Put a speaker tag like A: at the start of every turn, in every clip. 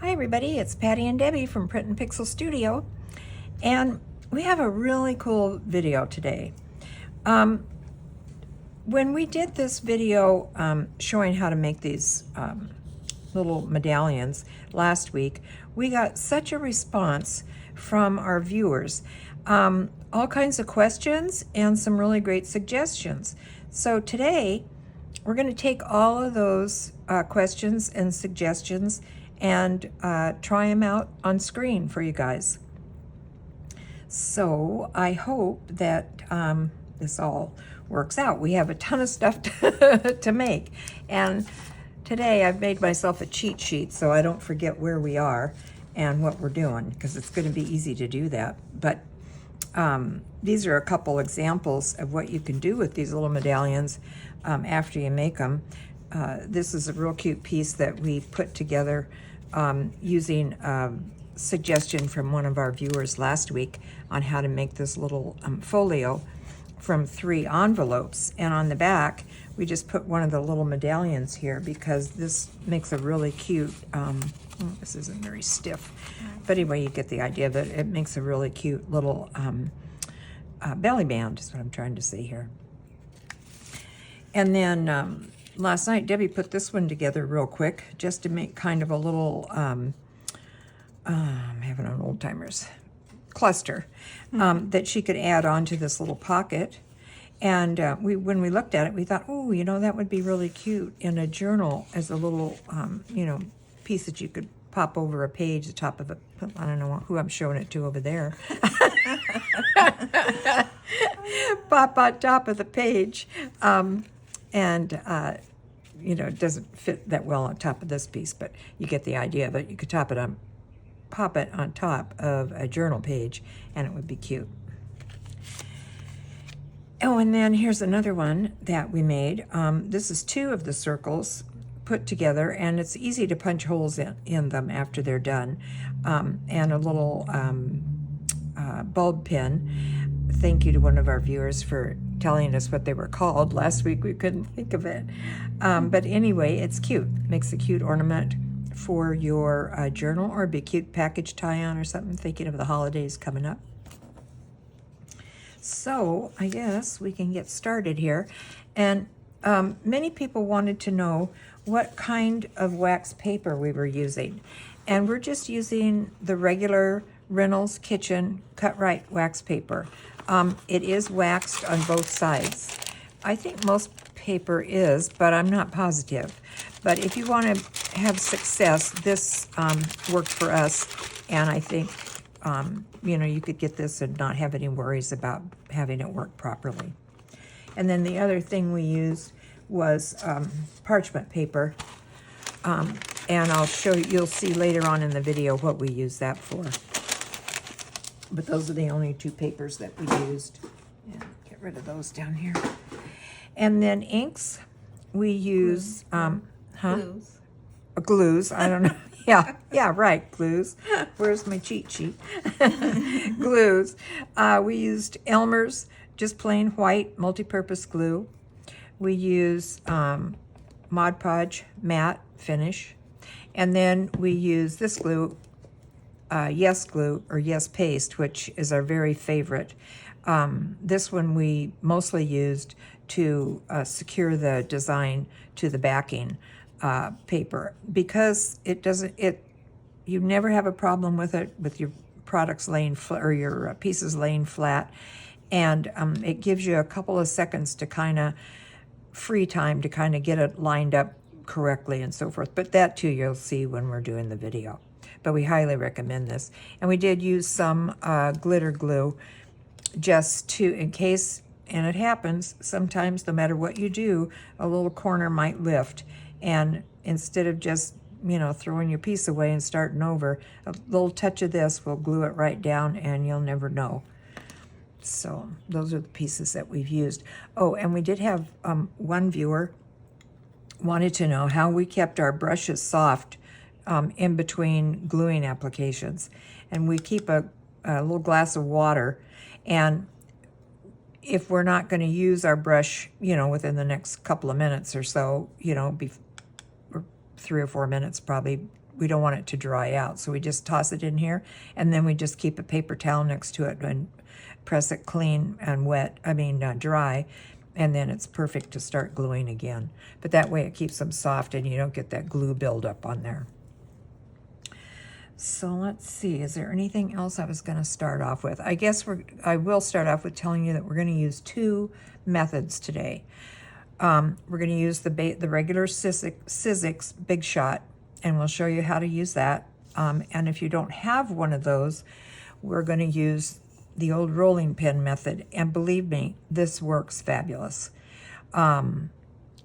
A: Hi everybody, it's Patti and Debbie from Print and Pixel Studio, and we have a really cool video today. When we did this video showing how to make these little medallions last week, we got such a response from our viewers. All kinds of questions and some really great suggestions. So today, we're going to take all of those questions and suggestions and try them out on screen for you guys. So I hope that this all works out. We have a ton of stuff to make, and today I've made myself a cheat sheet so I don't forget where we are and what we're doing, because it's going to be easy to do that. But these are a couple examples of what you can do with these little medallions after you make them. This is a real cute piece that we put together using a suggestion from one of our viewers last week on how to make this little folio from 3 envelopes. And on the back, we just put one of the little medallions here because this makes a really cute, this isn't very stiff, but anyway, you get the idea of it. It makes a really cute little belly band, is what I'm trying to say here. And then last night, Debbie put this one together real quick just to make kind of a little, I'm having an old timers cluster that she could add on to this little pocket. And when we looked at it, we thought, oh, you know, that would be really cute in a journal as a little, you know, piece that you could pop over a page, the top of it. I don't know who I'm showing it to over there. Pop on top of the page. You know, it doesn't fit that well on top of this piece, but you get the idea of it. You could pop it on top of a journal page, and it would be cute. Oh, and then here's another one that we made. This is 2 of the circles put together, and it's easy to punch holes in them after they're done. And a little bulb pin. Thank you to one of our viewers for telling us what they were called. Last week we couldn't think of it. But anyway, it's cute. Makes a cute ornament for your journal, or be a cute package tie-on or something, thinking of the holidays coming up. So I guess we can get started here. And many people wanted to know what kind of wax paper we were using. And we're just using the regular Reynolds Kitchen cut-right wax paper. It is waxed on both sides. I think most paper is, but I'm not positive. But if you want to have success, this worked for us, and I think you know, you could get this and not have any worries about having it work properly. And then the other thing we used was parchment paper, and I'll show you, you'll see later on in the video what we use that for. But those are the only 2 papers that we used. Yeah, get rid of those down here. And then inks, we use,
B: Glues.
A: Glues, I don't know. Yeah, right, glues. Where's my cheat sheet? Glues. We used Elmer's, just plain white multi-purpose glue. We use Mod Podge matte finish. And then we use this glue, Yes Glue, or Yes Paste, which is our very favorite. This one we mostly used to secure the design to the backing paper, because you never have a problem with it, with your products laying flat, or your pieces laying flat, and it gives you a couple of seconds to kind of free time to kind of get it lined up correctly and so forth. But that too you'll see when we're doing the video. But we highly recommend this. And we did use some glitter glue just to, in case, and it happens sometimes, no matter what you do, a little corner might lift. And instead of just, you know, throwing your piece away and starting over, a little touch of this will glue it right down, and you'll never know. So those are the pieces that we've used. Oh, and we did have one viewer wanted to know how we kept our brushes soft in between gluing applications. And we keep a little glass of water, and if we're not going to use our brush, you know, within the next couple of minutes or so, you know, 3 or 4 minutes probably we don't want it to dry out. So we just toss it in here, and then we just keep a paper towel next to it and press it clean and wet, dry, and then it's perfect to start gluing again. But that way it keeps them soft and you don't get that glue buildup on there. So let's see, is there anything else I was going to start off with? I guess I will start off with telling you that we're going to use two methods today. We're going to use the regular Sizzix Big Shot, and we'll show you how to use that. And if you don't have one of those, we're going to use the old rolling pin method, and believe me, this works fabulous.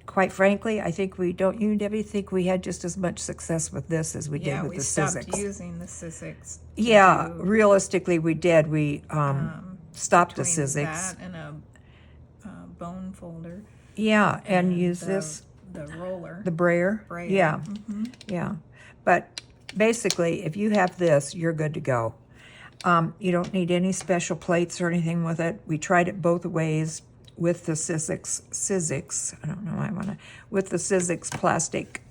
A: Quite frankly, I think don't you, Debbie, think we had just as much success with this as we did with the Sizzix?
B: Yeah, we stopped using the Sizzix.
A: Yeah, realistically, we did. We stopped the Sizzix.
B: That and a bone folder.
A: Yeah, and use
B: the roller.
A: The brayer. Yeah, yeah. But basically, if you have this, you're good to go. You don't need any special plates or anything with it. We tried it both ways with the Sizzix. I don't know why I want to. With the Sizzix plastic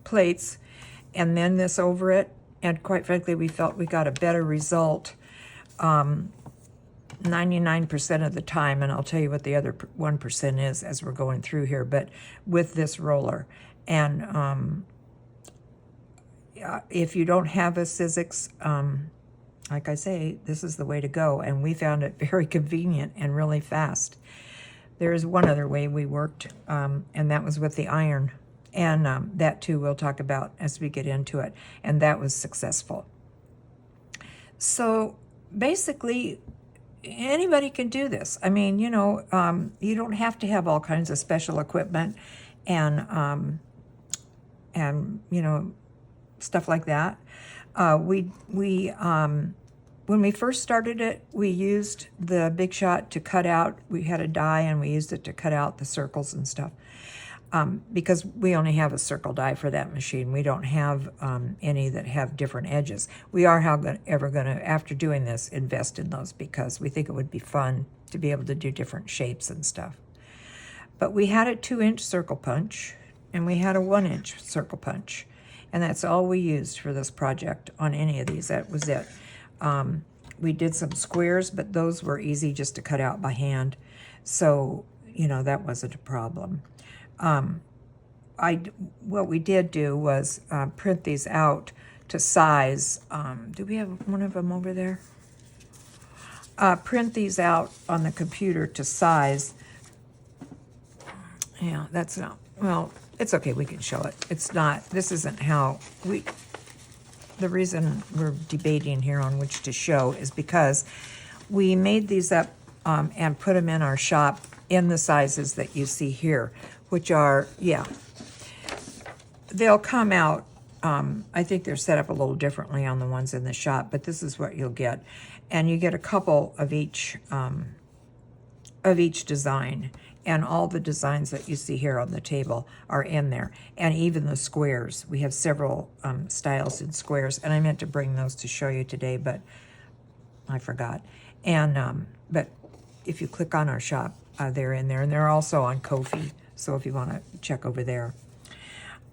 A: plates, and then this over it. And quite frankly, we felt we got a better result 99% of the time. And I'll tell you what the other 1% is as we're going through here. But with this roller, and if you don't have a Sizzix, like I say, this is the way to go, and we found it very convenient and really fast. There is one other way we worked, and that was with the iron, and that too we'll talk about as we get into it, and that was successful. So basically, anybody can do this. I mean, you don't have to have all kinds of special equipment and stuff like that. When we first started it, we used the Big Shot to cut out. We had a die and we used it to cut out the circles and stuff. Because we only have a circle die for that machine. We don't have any that have different edges. We are, however, going to, after doing this, invest in those because we think it would be fun to be able to do different shapes and stuff. But we had a 2-inch circle punch and we had a 1-inch circle punch. And that's all we used for this project on any of these. That was it. We did some squares, but those were easy just to cut out by hand. So, that wasn't a problem. What we did do was print these out to size. Do we have one of them over there? Print these out on the computer to size. Yeah, that's not, well, it's okay, we can show it. It's not, this isn't how the reason we're debating here on which to show is because we made these up and put them in our shop in the sizes that you see here, which are, they'll come out, I think they're set up a little differently on the ones in the shop, but this is what you'll get. And you get a couple of each design. And all the designs that you see here on the table are in there. And even the squares. We have several styles in squares. And I meant to bring those to show you today, but I forgot. And but if you click on our shop, they're in there. And they're also on Ko-fi. So if you want to check over there.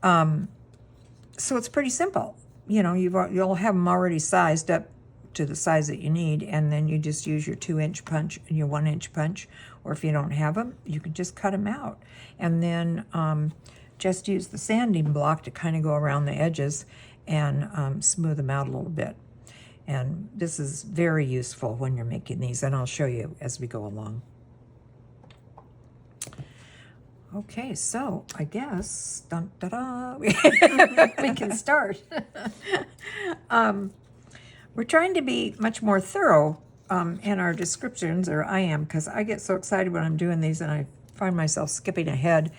A: So it's pretty simple. You'll have them already sized up to the size that you need, and then you just use your 2-inch punch and your 1-inch punch, or if you don't have them, you can just cut them out, and then just use the sanding block to kind of go around the edges and smooth them out a little bit. And this is very useful when you're making these, and I'll show you as we go along. Okay, so I guess we can start. We're trying to be much more thorough in our descriptions, or I am, because I get so excited when I'm doing these and I find myself skipping ahead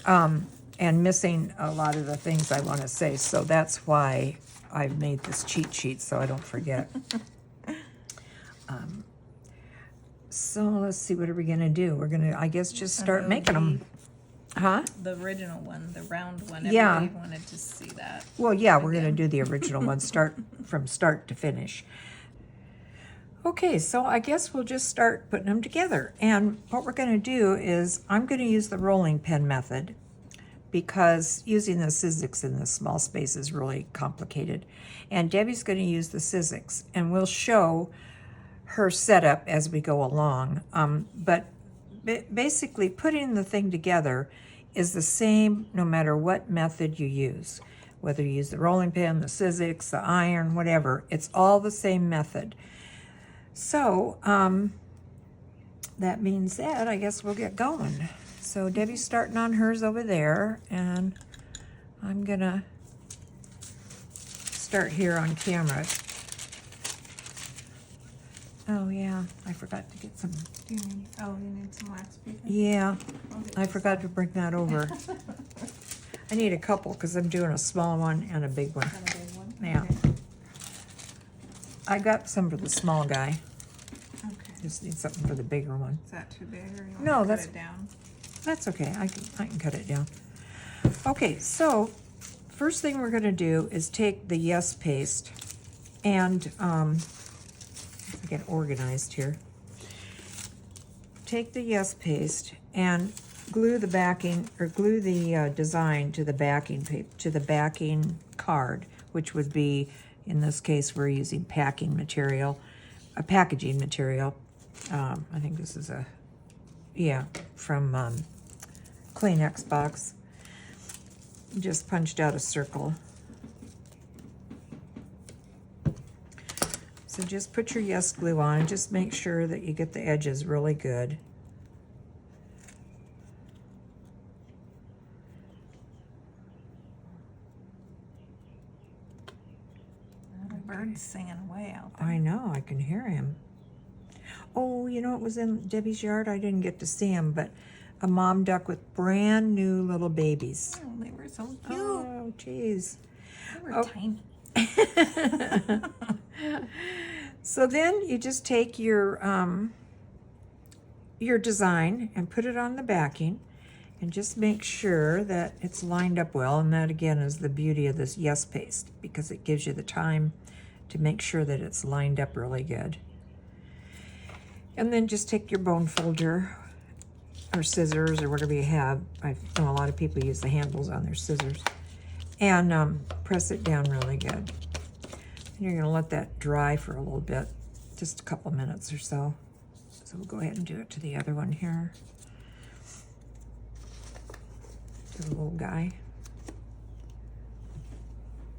A: and missing a lot of the things I want to say. So that's why I've made this cheat sheet so I don't forget. So let's see, what are we going to do? We're going to, I guess, just start making them. Huh?
B: The original one, the round one.
A: Yeah.
B: Everybody wanted to see that.
A: Well, yeah, we're going to do the original one, from start to finish. Okay, so I guess we'll just start putting them together. And what we're going to do is I'm going to use the rolling pin method. because using the Sizzix in this small space is really complicated. And Debbie's going to use the Sizzix, and we'll show her setup as we go along. But basically, putting the thing together is the same no matter what method you use. Whether you use the rolling pin, the Sizzix, the iron, whatever, it's all the same method. So, that being said, I guess we'll get going. So Debbie's starting on hers over there, and I'm gonna start here on camera. Oh yeah, I forgot to get some.
B: Do you need, you need some wax paper?
A: Yeah,
B: I'll get
A: I
B: you
A: forgot to bring that over. I need a couple because I'm doing a small one and a big one.
B: some. Got a big one?
A: Yeah.
B: Okay.
A: I got some for the small guy.
B: Okay.
A: Just need something for the bigger one.
B: Is that too big, or you want
A: No,
B: to
A: that's-
B: cut it down?
A: That's okay, I can cut it down. Okay, so first thing we're gonna do is take the Yes paste and, get organized here. Take the Yes paste and glue the backing, or glue the design to the backing to the backing card, which would be, in this case, we're using packaging material. I think this is from Kleenex box. Just punched out a circle. So just put your Yes glue on and just make sure that you get the edges really good.
B: The bird's singing away out there.
A: I know, I can hear him. Oh, you know what was in Debbie's yard? I didn't get to see him, but a mom duck with brand new little babies.
B: Oh, they were so cute.
A: Oh, jeez.
B: They were
A: Oh.
B: tiny.
A: So then you just take your design and put it on the backing, and just make sure that it's lined up well. And that again is the beauty of this Yes paste, because it gives you the time to make sure that it's lined up really good. And then just take your bone folder or scissors or whatever you have. I know a lot of people use the handles on their scissors, and press it down really good. And you're going to let that dry for a little bit, just a couple minutes or so. So we'll go ahead and do it to the other one here. To the little guy.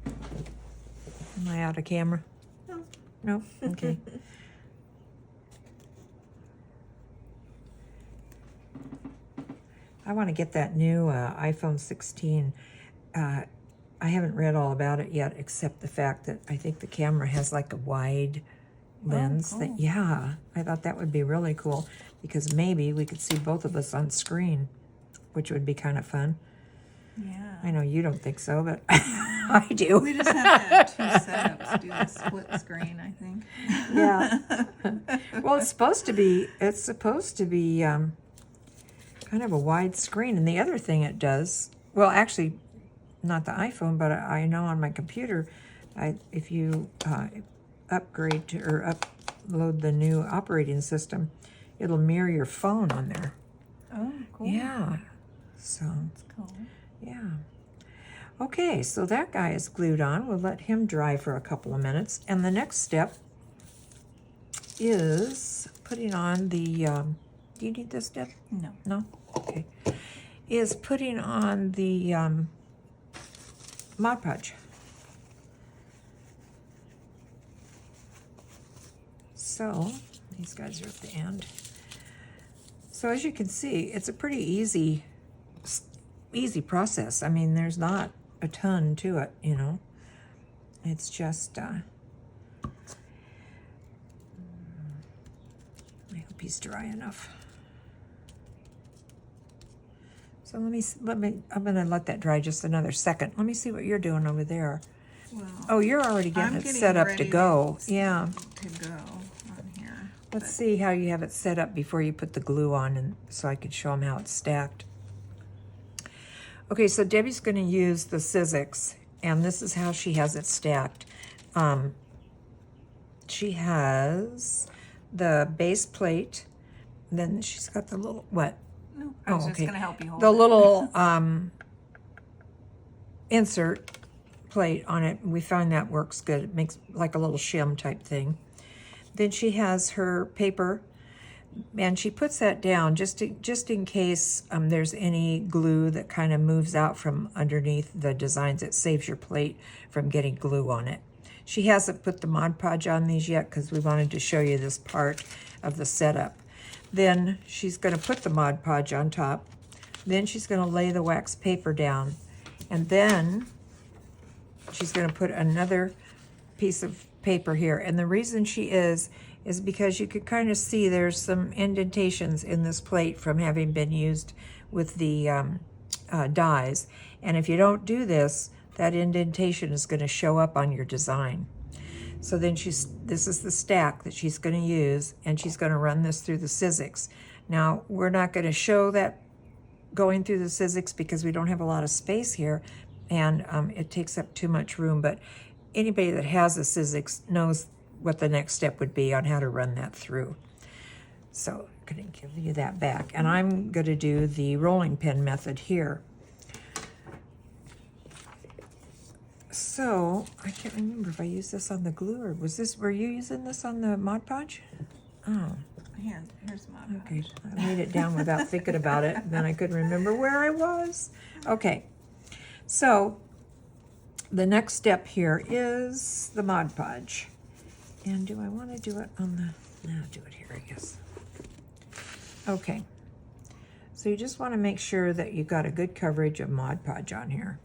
A: Am I out of camera?
B: No.
A: No? Okay. I want to get that new iPhone 16. I haven't read all about it yet, except the fact that I think the camera has like a wide lens.
B: Cool.
A: Yeah, I thought that would be really cool, because maybe we could see both of us on screen, which would be kind of fun.
B: Yeah.
A: I know you don't think so, but I do.
B: We just have to have two setups, do a split screen, I think.
A: Yeah. Well, it's supposed to be kind of a wide screen. And the other thing it does, well, actually, not the iPhone, but I know on my computer, if you upgrade to, or upload the new operating system, it'll mirror your phone on there.
B: Oh, cool.
A: Yeah. So,
B: That's cool.
A: yeah. Okay, so that guy is glued on. We'll let him dry for a couple of minutes. And the next step is putting on the, do you need this, Deb?
B: No.
A: No? Okay. Is putting on the Mod Podge. So, these guys are at the end. So as you can see, it's a pretty easy process. I mean, there's not a ton to it, you know. It's just, I hope he's dry enough. So I'm gonna let that dry just another second. Let me see what you're doing over there.
B: Well,
A: Oh, you're already getting
B: I'm
A: it
B: getting
A: set up to
B: ready
A: go. Yeah.
B: to go on here.
A: Let's see how you have it set up before you put the glue on, and so I could show them how it's stacked. Okay, so Debbie's going to use the Sizzix, and this is how she has it stacked. She has the base plate, and then she's got the little, what?
B: No, I was
A: Oh,
B: just
A: okay.
B: going to help you hold
A: The
B: it.
A: little insert plate on it. We find that works good. It makes like a little shim type thing. Then she has her paper, and she puts that down just in case there's any glue that kind of moves out from underneath the designs. It saves your plate from getting glue on it. She hasn't put the Mod Podge on these yet because we wanted to show you this part of the setup. Then she's going to put the Mod Podge on top. Then she's going to lay the wax paper down. And then she's going to put another piece of paper here. And the reason she is because you could kind of see there's some indentations in this plate from having been used with the dies. And if you don't do this, that indentation is going to show up on your design. So then this is the stack that she's going to use, and she's going to run this through the Sizzix. Now, we're not going to show that going through the Sizzix because we don't have a lot of space here, and it takes up too much room, but anybody that has a Sizzix knows what the next step would be on how to run that through. So I'm going to give you that back, and I'm going to do the rolling pin method here. So I can't remember if I used this on the glue or were you using this on the Mod Podge? Oh.
B: Here's Mod Podge.
A: Okay, I made it down without thinking about it. Then I couldn't remember where I was. Okay, so the next step here is the Mod Podge. And do I want to do it on the, no, do it here, I guess. Okay, so you just want to make sure that you've got a good coverage of Mod Podge on here,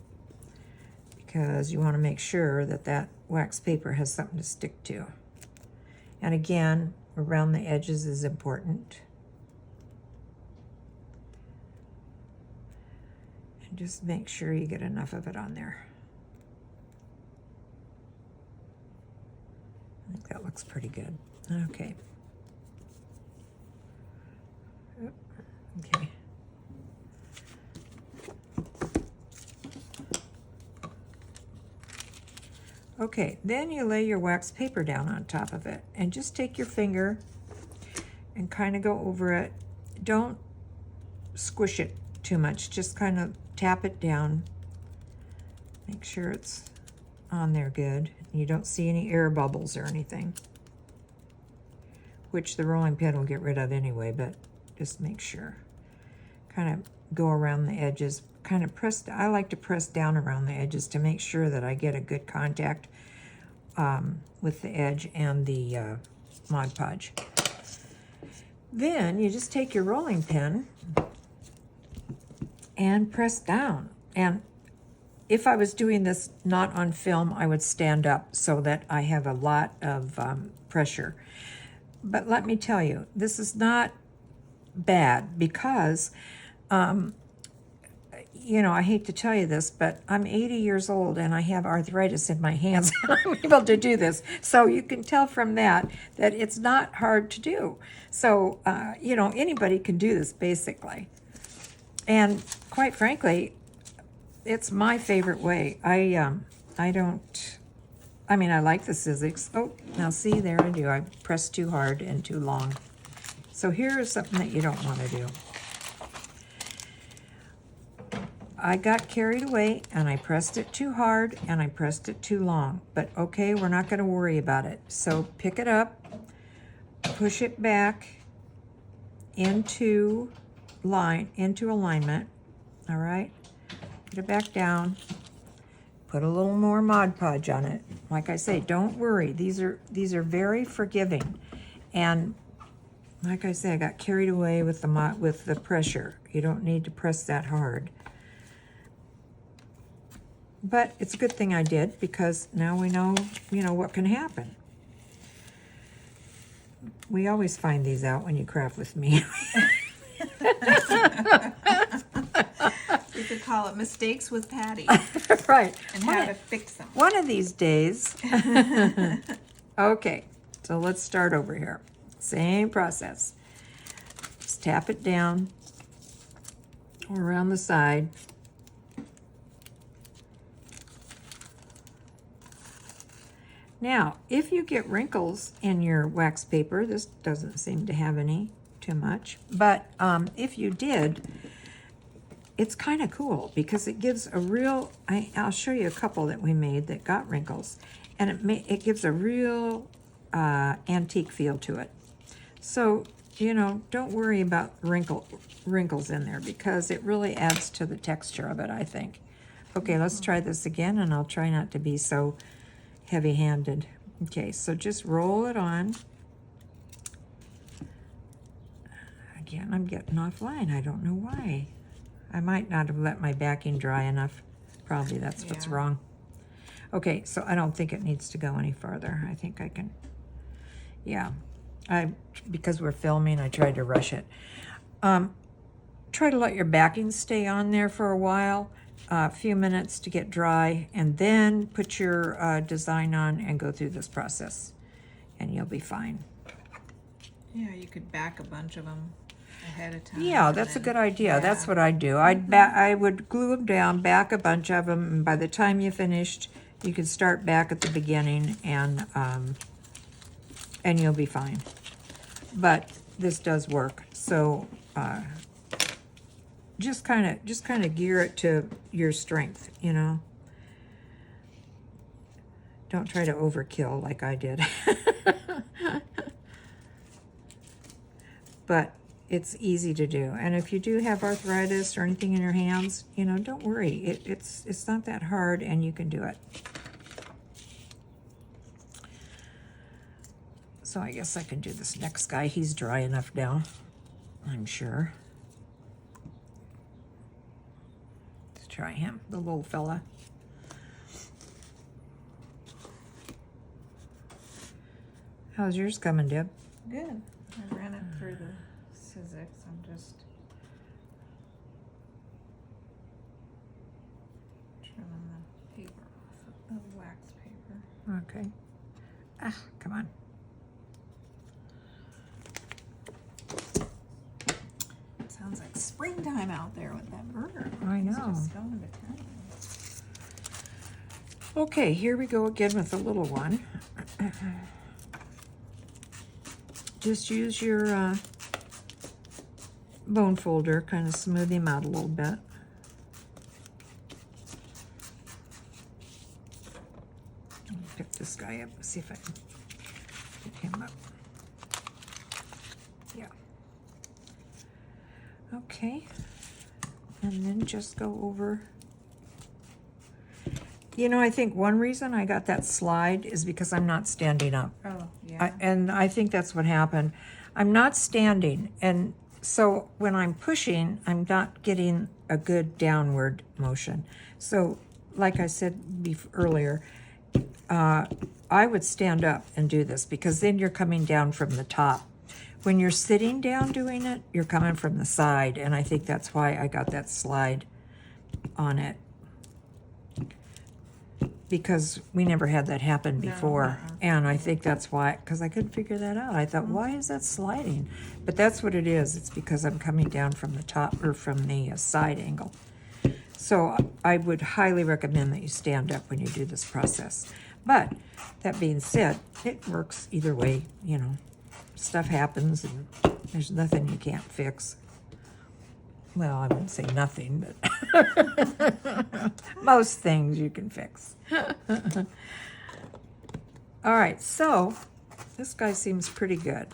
A: because you want to make sure that that wax paper has something to stick to. And again, around the edges is important. And just make sure you get enough of it on there. I think that looks pretty good. Okay. Okay. Okay, then you lay your wax paper down on top of it, and just take your finger and kind of go over it. Don't squish it too much, just kind of tap it down. Make sure it's on there good. You don't see any air bubbles or anything, which the rolling pin will get rid of anyway, but just make sure. Kind of go around the edges, kind of press. I like to press down around the edges to make sure that I get a good contact with the edge and the Mod Podge. Then you just take your rolling pin and press down. And if I was doing this not on film, I would stand up so that I have a lot of pressure. But let me tell you, this is not bad because you know, I hate to tell you this, but I'm 80 years old and I have arthritis in my hands and I'm able to do this. So you can tell from that it's not hard to do. So, you know, anybody can do this basically. And quite frankly, it's my favorite way. I mean, I like the Sizzix. Oh, now see, there I do. I pressed too hard and too long. So here is something that you don't want to do. I got carried away and I pressed it too hard and I pressed it too long. But okay, we're not going to worry about it. So pick it up, push it back into alignment. All right, put it back down. Put a little more Mod Podge on it. Like I say, don't worry. These are very forgiving. And like I say, I got carried away with the pressure. You don't need to press that hard. But it's a good thing I did, because now we know, you know, what can happen. We always find these out when you craft with me.
B: We could call it mistakes with Patti.
A: Right.
B: And how to fix them.
A: One of these days. Okay, so let's start over here. Same process. Just tap it down around the side. Now, if you get wrinkles in your wax paper, this doesn't seem to have any too much, but if you did, it's kind of cool because it gives a real, I'll show you a couple that we made that got wrinkles, and it gives a real antique feel to it. So, you know, don't worry about wrinkles in there because it really adds to the texture of it, I think. Okay, let's try this again, and I'll try not to be so heavy-handed. Okay, so just roll it on. Again, I'm getting offline. I don't know why. I might not have let my backing dry enough. Probably that's what's wrong. Okay, so I don't think it needs to go any farther. I think I can, yeah. Because we're filming, I tried to rush it. Try to let your backing stay on there for a while, a few minutes to get dry, and then put your design on and go through this process, and you'll be fine.
B: Yeah, you could back a bunch of them ahead of time.
A: Yeah, that's a good idea.
B: Yeah.
A: That's what I'd do. I would glue them down, back a bunch of them, and by the time you finished, you could start back at the beginning, and you'll be fine. But this does work, so just kind of gear it to your strength, you know. Don't try to overkill like I did. But it's easy to do, and if you do have arthritis or anything in your hands, you know, don't worry. It's not that hard, and you can do it. So I guess I can do this next guy. He's dry enough now, I'm sure. Let's try him, the little fella. How's yours coming, Deb?
B: Good. I ran it through the scissors. I'm just trimming the paper off of the wax paper.
A: Okay. Ah, come on.
B: Sounds like springtime out there with that bird.
A: I know.
B: It's just going to town.
A: Okay, here we go again with the little one. Just use your bone folder, kind of smooth him out a little bit. Pick this guy up, see if I can pick him up. Yeah. Okay, and then just go over. You know, I think one reason I got that slide is because I'm not standing up.
B: Oh, yeah.
A: And I think that's what happened. I'm not standing, and so when I'm pushing, I'm not getting a good downward motion. So, like I said earlier, I would stand up and do this because then you're coming down from the top. When you're sitting down doing it, you're coming from the side, and I think that's why I got that slide on it. Because we never had that happen before, and I think that's why, because I couldn't figure that out. I thought, why is that sliding? But that's what it is. It's because I'm coming down from the top, or from the side angle. So I would highly recommend that you stand up when you do this process. But that being said, it works either way, you know. Stuff happens, and there's nothing you can't fix. Well, I wouldn't say nothing, but most things you can fix. All right, so this guy seems pretty good.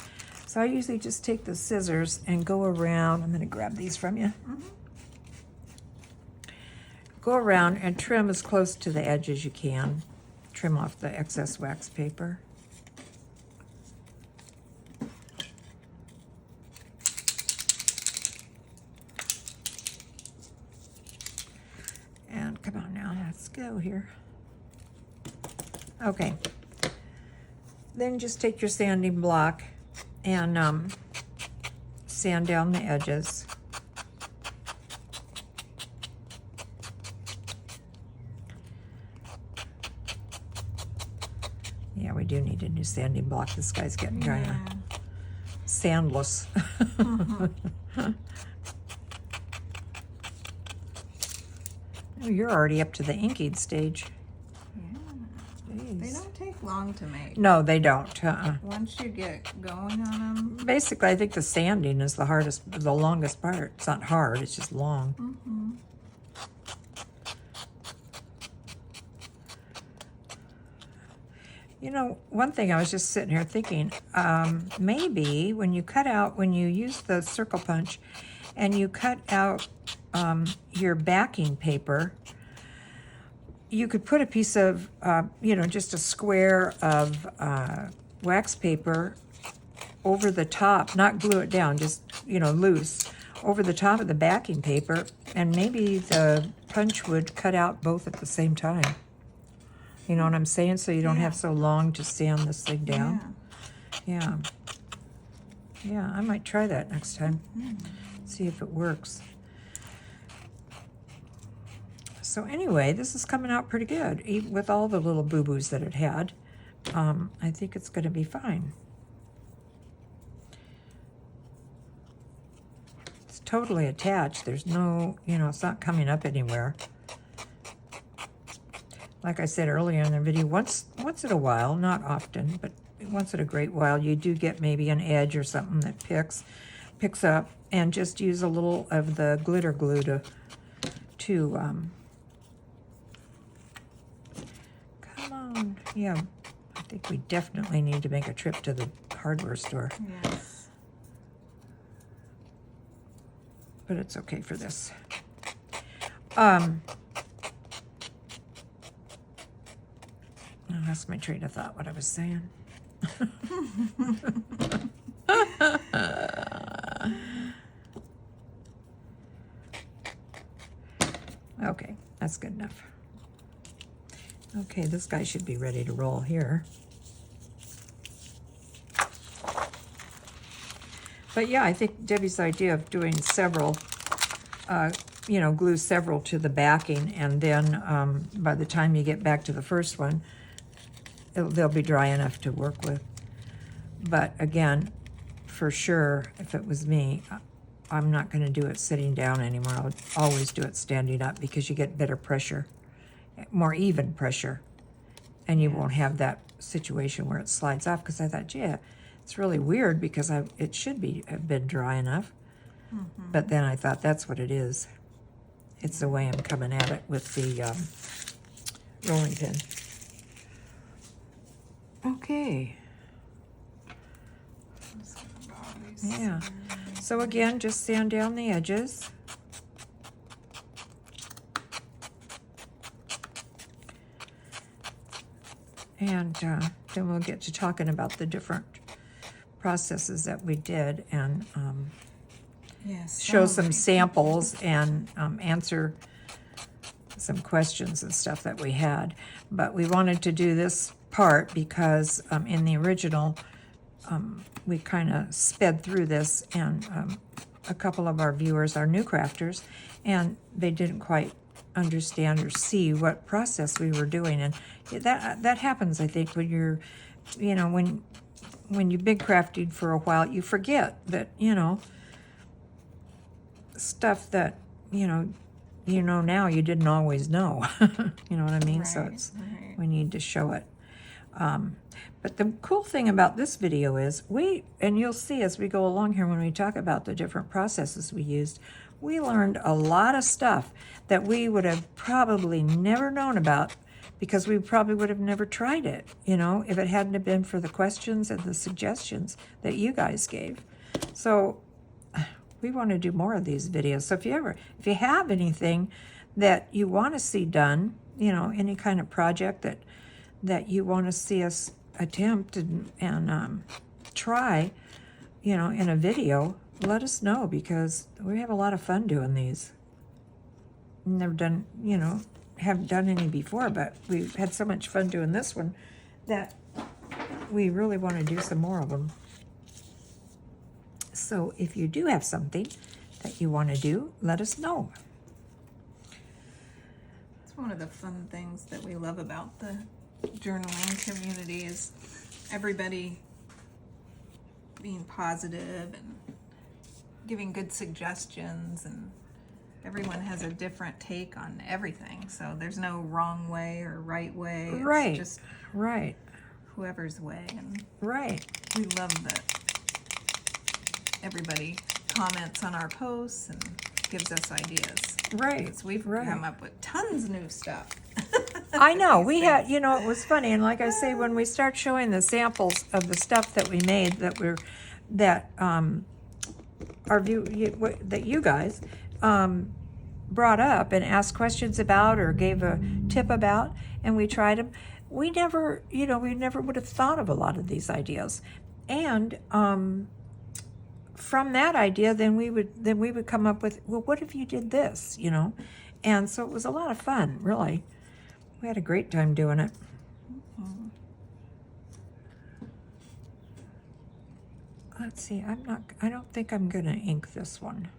A: So I usually just take the scissors and go around. I'm going to grab these from you. Go around and trim as close to the edge as you can. Trim off the excess wax paper. And come on now, let's go here. Okay. Then just take your sanding block and sand down the edges. Yeah, we do need a new sanding block. This guy's getting kind of sandless. Oh, you're already up to the inking stage.
B: Yeah. They don't take long to make.
A: No, they don't.
B: Once you get going on them.
A: Basically, I think the sanding is the hardest, the longest part. It's not hard, it's just long. You know, one thing I was just sitting here thinking, maybe when you use the circle punch and you cut out your backing paper, you could put a piece of, just a square of wax paper over the top, not glue it down, just, loose, over the top of the backing paper, and maybe the punch would cut out both at the same time. You know what I'm saying? So you don't have so long to sand this thing down. Yeah. Yeah, I might try that next time. See if it works. So anyway, this is coming out pretty good, even with all the little boo-boos that it had. I think it's going to be fine. It's totally attached. There's no, it's not coming up anywhere. Like I said earlier in the video, once in a while, not often, but once in a great while, you do get maybe an edge or something that picks up, and just use a little of the glitter glue to come on. Yeah, I think we definitely need to make a trip to the hardware store.
B: Yes.
A: But it's okay for this. I lost my train of thought, what I was saying. Okay, that's good enough. Okay, this guy should be ready to roll here. But yeah, I think Debbie's idea of doing several, glue several to the backing, and then by the time you get back to the first one, they'll be dry enough to work with. But again, for sure, if it was me, I'm not going to do it sitting down anymore. I would always do it standing up, because you get better pressure, more even pressure, and you won't have that situation where it slides off. Because I thought, yeah, it's really weird, because it should have been dry enough. But then I thought, that's what it is. It's the way I'm coming at it with the rolling pin. Okay. Yeah. So again, just sand down the edges. And then we'll get to talking about the different processes that we did, and show some samples, and answer some questions and stuff that we had. But we wanted to do this part because in the original, we kind of sped through this, and a couple of our viewers are new crafters, and they didn't quite understand or see what process we were doing. And that happens, I think, when you're, when you've been crafting for a while, you forget that, stuff that, now you didn't always know. You know what I mean?
B: Right,
A: So we need to show it. But the cool thing about this video is and you'll see as we go along here when we talk about the different processes we used, we learned a lot of stuff that we would have probably never known about, because we probably would have never tried it, if it hadn't have been for the questions and the suggestions that you guys gave. So we want to do more of these videos. So if you have anything that you want to see done, any kind of project that you want to see us attempt and try, in a video, let us know, because we have a lot of fun doing these. Never done, haven't done any before, but we've had so much fun doing this one that we really want to do some more of them. So if you do have something that you want to do, let us know.
B: It's one of the fun things that we love about the journaling community, is everybody being positive and giving good suggestions, and everyone has a different take on everything. So there's no wrong way or right way.
A: Right.
B: It's just
A: Right.
B: whoever's way. And
A: Right.
B: we love that everybody comments on our posts and gives us ideas.
A: Right.
B: Because we've
A: Right.
B: come up with tons of new stuff.
A: I know, we had, you know, it was funny, and like I say, when we start showing the samples of the stuff that we made that that you guys brought up and asked questions about or gave a tip about, and we tried them, we never would have thought of a lot of these ideas. And from that idea, then we would come up with, well, what if you did this, you know? And so it was a lot of fun, really. We had a great time doing it. Let's see, I don't think I'm gonna ink this one.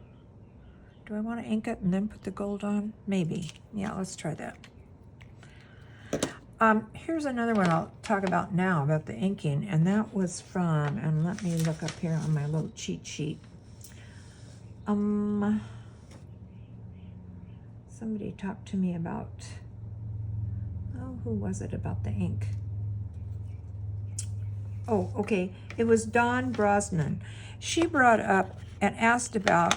A: Do I want to ink it and then put the gold on? Maybe. Yeah, let's try that. Here's another one I'll talk about now, about the inking, and that was from, and let me look up here on my little cheat sheet. Somebody talked to me about, oh, who was it about the ink? Oh, okay, it was Dawn Brosnan. She brought up and asked about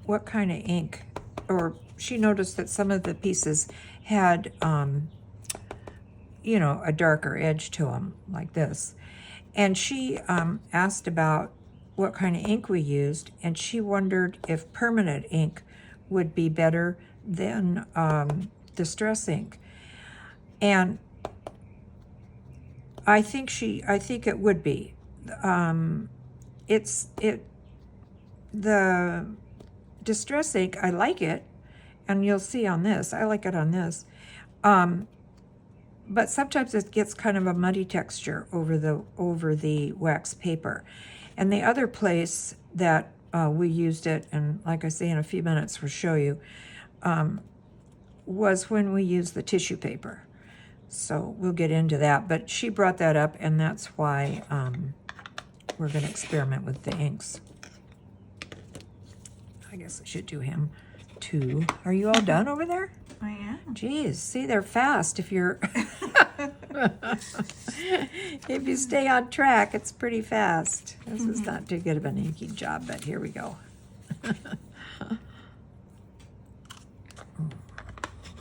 A: what kind of ink, or she noticed that some of the pieces had, you know, a darker edge to them, like this. And she asked about what kind of ink we used, and she wondered if permanent ink would be better than distress ink. And I think it would be. The distress ink, I like it, and you'll see on this, I like it on this. But sometimes it gets kind of a muddy texture over the wax paper. And the other place that we used it, and like I say, in a few minutes we'll show you, was when we used the tissue paper. So we'll get into that. But she brought that up, and that's why we're going to experiment with the inks. I guess I should do him too. Are you all done over there?
B: I am.
A: Geez, see, they're fast if you're... if you stay on track, it's pretty fast. This is not too good of an inking job, but here we go.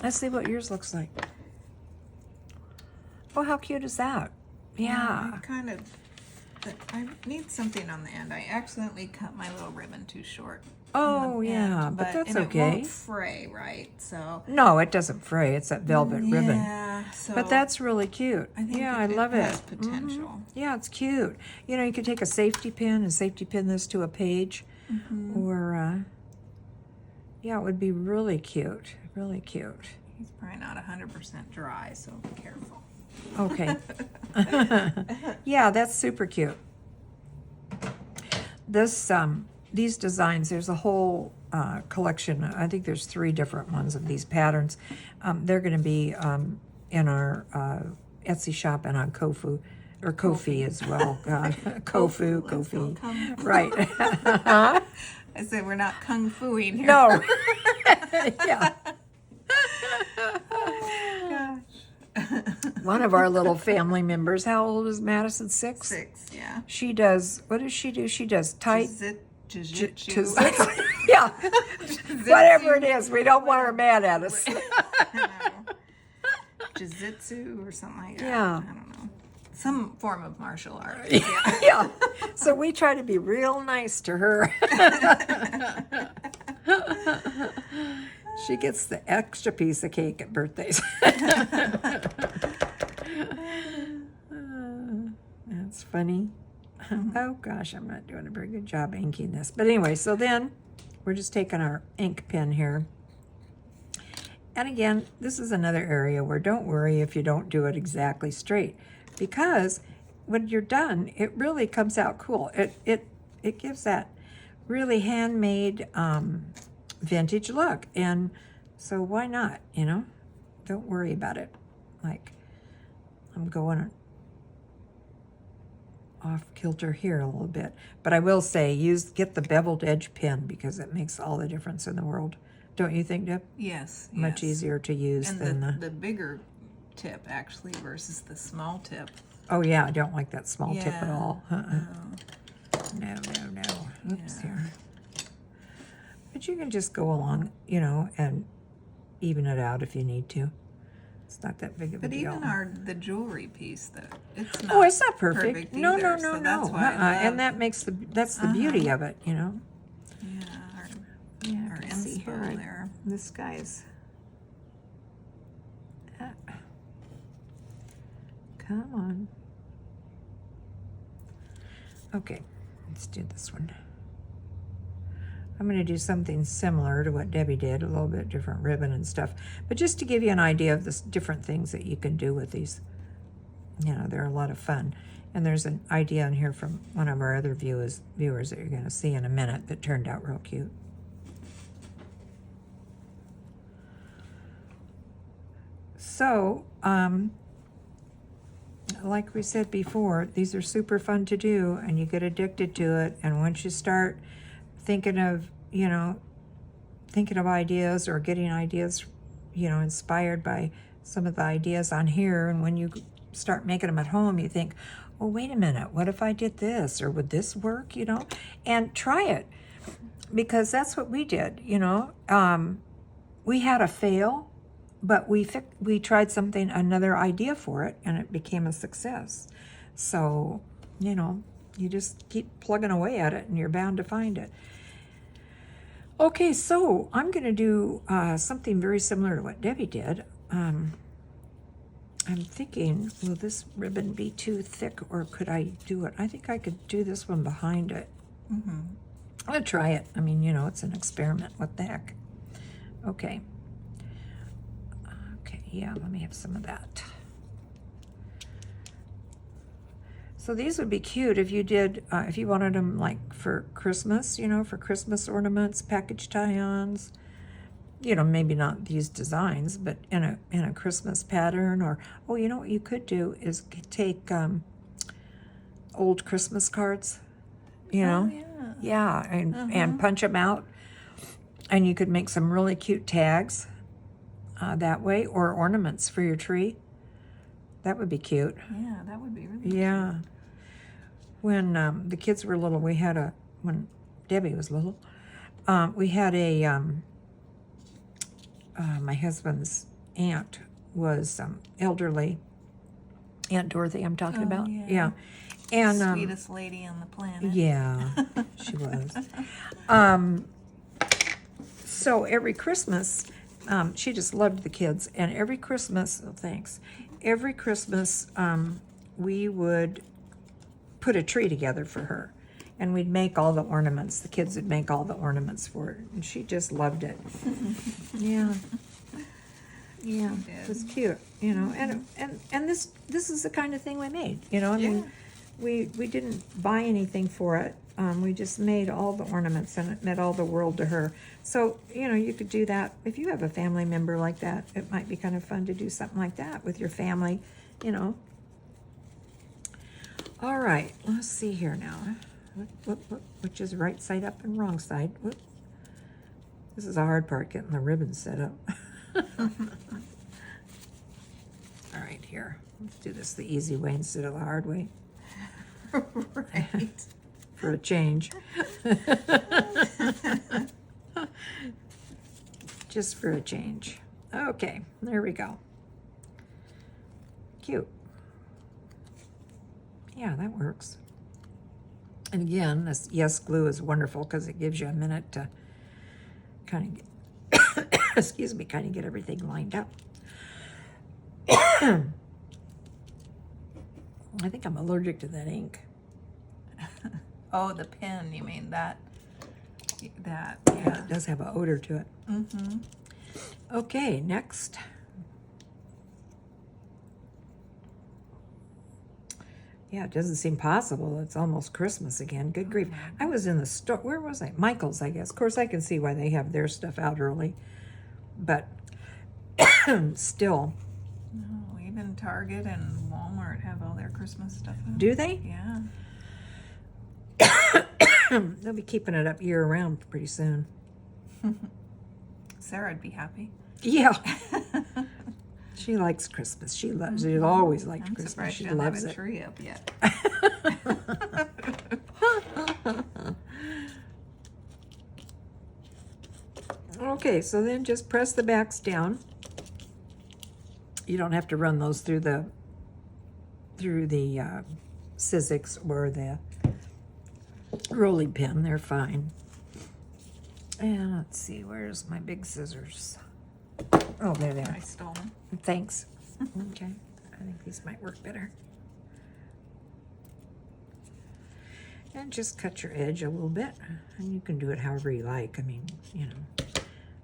A: Let's see what yours looks like. Oh, how cute is that? Yeah.
B: I need something on the end. I accidentally cut my little ribbon too short.
A: Oh, yeah, but that's okay.
B: It won't fray, right? So
A: no, it doesn't fray. It's that velvet ribbon.
B: Yeah, so
A: but that's really cute.
B: I think
A: I love it.
B: Has potential.
A: Yeah, it's cute. You know, you could take a safety pin and safety pin this to a page, or yeah, it would be really cute. Really cute.
B: He's probably not 100% dry, so be careful.
A: Okay. Yeah, that's super cute. This these designs, there's a whole collection. I think there's 3 different ones of these patterns. They're going to be in our Etsy shop and on Kofu, or Ko-fi as well. God, Kofu, Ko-fi. Right.
B: I said we're not kung fuing here.
A: No. Yeah.
B: Gosh.
A: One of our little family members, how old is Madison? 6?
B: 6, yeah.
A: She does, what does she do? She does tight.
B: Jiu-jitsu.
A: Yeah. Whatever it is, we don't want her mad at us.
B: Jiu-jitsu or something like that.
A: Yeah.
B: I don't know. Some form of martial art.
A: Yeah. So we try to be real nice to her. She gets the extra piece of cake at birthdays. That's funny. Oh gosh, I'm not doing a very good job inking this. But anyway, so then we're just taking our ink pen here. And again, this is another area where don't worry if you don't do it exactly straight, because when you're done, it really comes out cool. It gives that really handmade vintage look, and so why not, you know? Don't worry about it. Like, I'm going off kilter here a little bit, but I will say get the beveled edge pen, because it makes all the difference in the world. Don't you think, Deb?
B: Yes.
A: Much easier to use
B: and
A: than
B: the bigger tip actually versus the small tip.
A: Oh yeah, I don't like that small tip at
B: Yeah.
A: all. No. Oops, here. But you can just go along, you know, and even it out if you need to. It's not that big of a
B: But
A: deal.
B: even the jewelry piece, it's not.
A: Oh, it's not perfect. No,
B: either,
A: no, no,
B: so
A: no.
B: That's why I love,
A: And that makes that's the beauty of it, you know.
B: Our
A: Let's see here.
B: inspo there.
A: This guy's. Come on. Okay, let's do this one. I'm going to do something similar to what Debbie did, a little bit different ribbon and stuff, but just to give you an idea of the different things that you can do with these. You know, they're a lot of fun. And there's an idea in here from one of our other viewers that you're going to see in a minute that turned out real cute. So, like we said before, these are super fun to do, and you get addicted to it. And once you start thinking of, you know, thinking of ideas or getting ideas, you know, inspired by some of the ideas on here, and when you start making them at home, you think, oh, wait a minute, what if I did this? Or would this work, you know? And try it, because that's what we did, you know. We had a fail, but we tried another idea for it, and it became a success. So, you know, you just keep plugging away at it, and you're bound to find it. Okay, so I'm going to do something very similar to what Debbie did. I'm thinking, will this ribbon be too thick, or could I do it? I think I could do this one behind it. I'm going to try it. I mean, you know, it's an experiment. What the heck? Okay. Yeah, let me have some of that. So these would be cute if you did, if you wanted them like for Christmas, you know, for Christmas ornaments, package tie-ons. You know, maybe not these designs, but in a Christmas pattern. Or, oh, you know what you could do is take old Christmas cards, you know, and punch them out, and you could make some really cute tags. That way, or ornaments for your tree. That would be cute.
B: Yeah, that would be really cute.
A: Yeah. When the kids were little, when Debbie was little, we had my husband's aunt was elderly. Aunt Dorothy, I'm talking about. Yeah. And
B: sweetest lady on the planet.
A: Yeah, she was. So every Christmas, she just loved the kids, and every Christmas, every Christmas, we would put a tree together for her, and we'd make all the ornaments. The kids would make all the ornaments for her, and she just loved it. Yeah, it was cute, you know. And this is the kind of thing we made, you know. I mean, we didn't buy anything for it. We just made all the ornaments, and it meant all the world to her. So, you know, you could do that. If you have a family member like that, it might be kind of fun to do something like that with your family, you know. All right, let's see here now. Which is right side up and wrong side. Whoop. This is the hard part, getting the ribbon set up. All right, here. Let's do this the easy way instead of the hard way.
B: Right.
A: For a change. Just for a change. Okay, there we go. Cute. Yeah, that works. And again, this Yes glue is wonderful because it gives you a minute to kind of get, excuse me, kind of get everything lined up. I think I'm allergic to that ink.
B: Oh, the pen, you mean that?
A: Yeah, it does have an odor to it. Okay, next. Yeah, it doesn't seem possible. It's almost Christmas again. Good grief. I was in the store. Where was I? Michael's, I guess. Of course, I can see why they have their stuff out early. But still.
B: No, even Target and Walmart have all their Christmas stuff out.
A: Do they?
B: Yeah.
A: They'll be keeping it up year round pretty soon.
B: Sarah'd be happy.
A: Yeah. She likes Christmas. She loves it. She's always liked Christmas.
B: Surprised
A: She
B: she doesn't
A: loves
B: have a
A: it.
B: tree up yet.
A: Okay, so then just press the backs down. You don't have to run those through the Sizzix or the rolling pin. They're fine. And let's see, where's my big scissors? Oh, there they are.
B: I stole them.
A: Thanks. Okay, I think these might work better. And just cut your edge a little bit, and you can do it however you like. I mean, you know,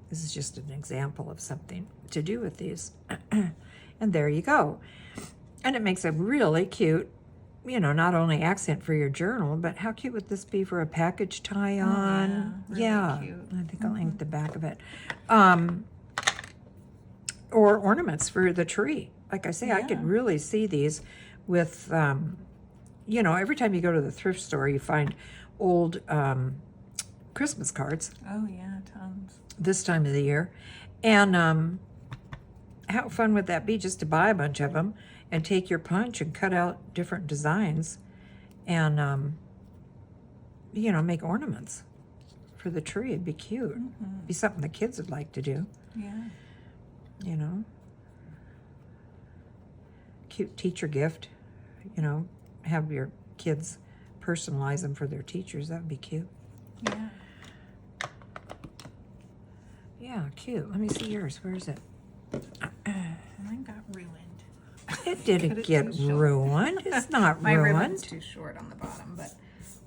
A: this is just an example of something to do with these. And there you go. And it makes a really cute, you know, not only accent for your journal, but how cute would this be for a package tie-on?
B: Oh, yeah, really cute.
A: I think I'll ink the back of it. Or ornaments for the tree. Like I say, I could really see these with, you know, every time you go to the thrift store, you find old Christmas cards.
B: Oh, yeah, tons.
A: This time of the year. And how fun would that be just to buy a bunch of them and take your punch and cut out different designs and, you know, make ornaments for the tree. It'd be cute. Be something the kids would like to do.
B: Yeah.
A: You know, cute teacher gift, you know, have your kids personalize them for their teachers. That would be cute.
B: Yeah.
A: Yeah, cute. Let me see yours. Where is it?
B: Mine got ruined.
A: It didn't
B: Cut it
A: get
B: too short.
A: ruined. It's not
B: My ribbon's
A: ruined.
B: too short on the bottom, but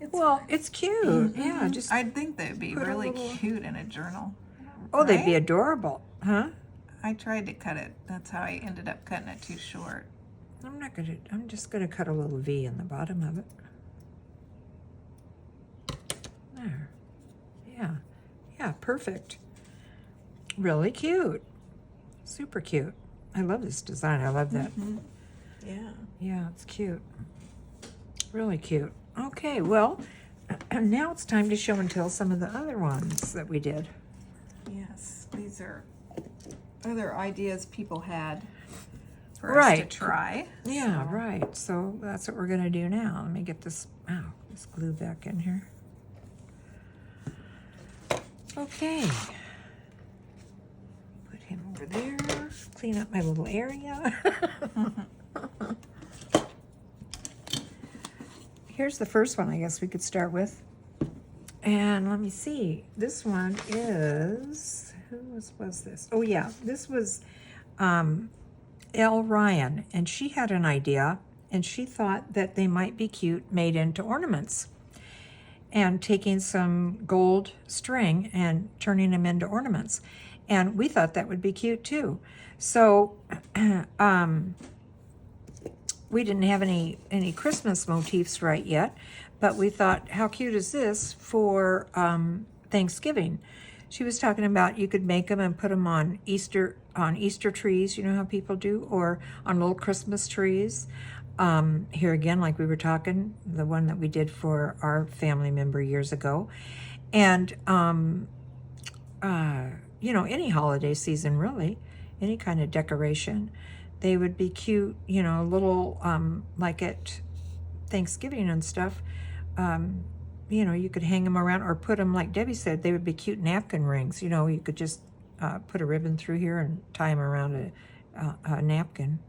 B: it's
A: Well,
B: fine.
A: it's cute. Yeah, just
B: I'd think they'd be
A: put a
B: really
A: little-
B: cute in a journal.
A: oh, they'd be
B: right?
A: adorable, huh?
B: I tried to cut it. That's how I ended up cutting it too short.
A: I'm just gonna cut a little V in the bottom of it. There. Yeah. Yeah, perfect. Really cute. Super cute. I love this design. I love that.
B: Yeah.
A: Yeah, it's cute. Really cute. Okay, well, now it's time to show and tell some of the other ones that we did.
B: Yes. These are other ideas people had for us
A: Right.
B: to try.
A: Yeah,
B: So,
A: right. So that's what we're gonna do now. Let me get this, this glue back in here. Okay. Put him over there. Clean up my little area. Here's the first one I guess we could start with. And let me see. This one is, was this? Oh yeah, this was L. Ryan, and she had an idea, and she thought that they might be cute made into ornaments. And taking some gold string and turning them into ornaments. And we thought that would be cute too. So we didn't have any Christmas motifs right yet, but we thought, how cute is this for Thanksgiving? She was talking about you could make them and put them on Easter trees, you know how people do, or on little Christmas trees. Here again, like we were talking, the one that we did for our family member years ago. And, you know, any holiday season, really, any kind of decoration, they would be cute, you know, little, like at Thanksgiving and stuff, you know, you could hang them around or put them, like Debbie said, they would be cute napkin rings. You know, you could just put a ribbon through here and tie them around a napkin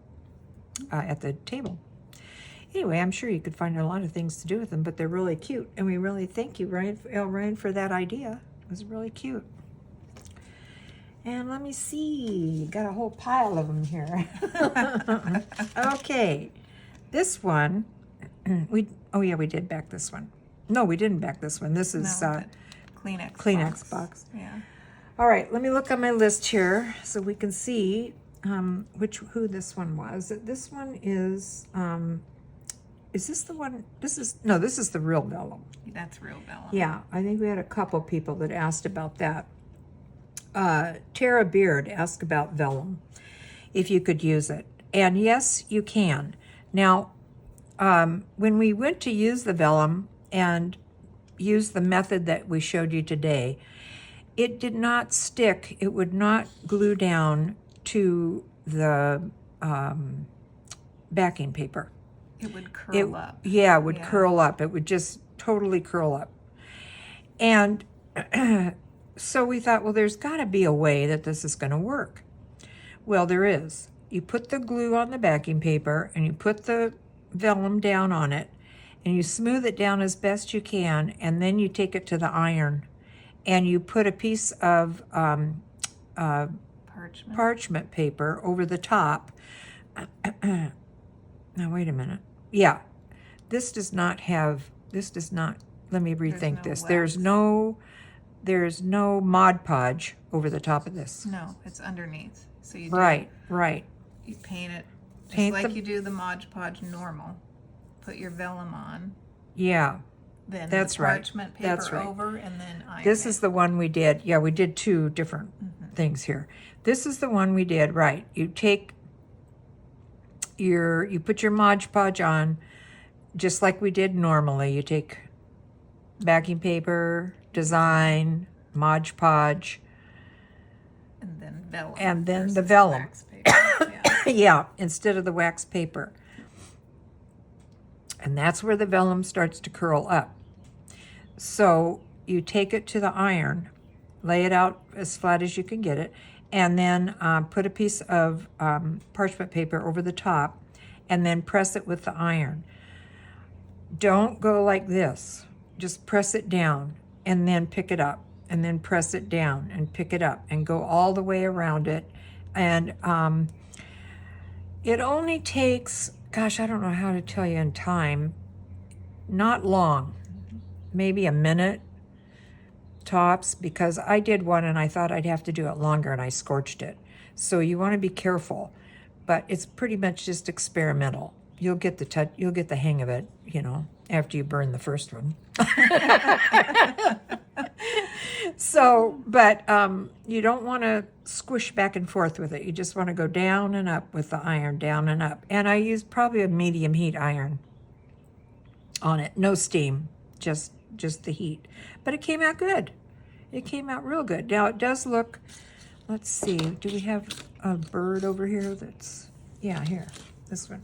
A: at the table. Anyway, I'm sure you could find a lot of things to do with them, but they're really cute. And we really thank you, Ryan, for that idea. It was really cute. And let me see, got a whole pile of them here. Okay, this one, we did back this one. No, we didn't back this one. This is
B: No, Kleenex
A: Kleenex box.
B: Yeah.
A: All right, let me look on my list here so we can see who this one was. This one is this the one? This is the real vellum.
B: That's real vellum.
A: Yeah, I think we had a couple people that asked about that. Tara Beard asked about vellum, if you could use it. And yes, you can. Now, when we went to use the vellum and use the method that we showed you today, it did not stick. It would not glue down to the backing paper.
B: It would curl up.
A: Yeah, it would
B: Yeah.
A: curl up. It would just totally curl up. And so we thought, well, there's got to be a way that this is going to work. Well, there is. you put the glue on the backing paper and you put the vellum down on it and you smooth it down as best you can, and then you take it to the iron and you put a piece of parchment paper over the top. Now wait a minute. Yeah, this does not, let me rethink this. There's no Mod Podge over the top of this.
B: No, it's underneath. So you
A: Right.
B: You paint it just like you do the Mod Podge normal. Put your vellum on.
A: Yeah.
B: Then
A: That's
B: the parchment
A: right. That's
B: paper
A: right.
B: over, and then iron
A: This
B: it.
A: is the one we did. Yeah, we did two different things here. This is the one we did, right. You take you put your Mod Podge on just like we did normally. You take backing paper, design, Mod Podge,
B: and then vellum.
A: and then the
B: versus
A: vellum.
B: wax paper. Yeah.
A: Yeah, instead of the wax paper. And that's where the vellum starts to curl up. So you take it to the iron, lay it out as flat as you can get it, and then put a piece of parchment paper over the top, and then press it with the iron. Don't go like this. Just press it down, and then pick it up, and then press it down, and pick it up, and go all the way around it. And it only takes, gosh, I don't know how to tell you in time, not long, maybe a minute tops, because I did one and I thought I'd have to do it longer and I scorched it. So you want to be careful, but it's pretty much just experimental. You'll get the hang of it, after you burn the first one. So, but you don't want to squish back and forth with it. You just want to go down and up with the iron, down and up. And I used probably a medium heat iron on it. No steam, just the heat. But it came out good. It came out real good. Now it does look, let's see, do we have a bird over here that's, yeah, here, this one.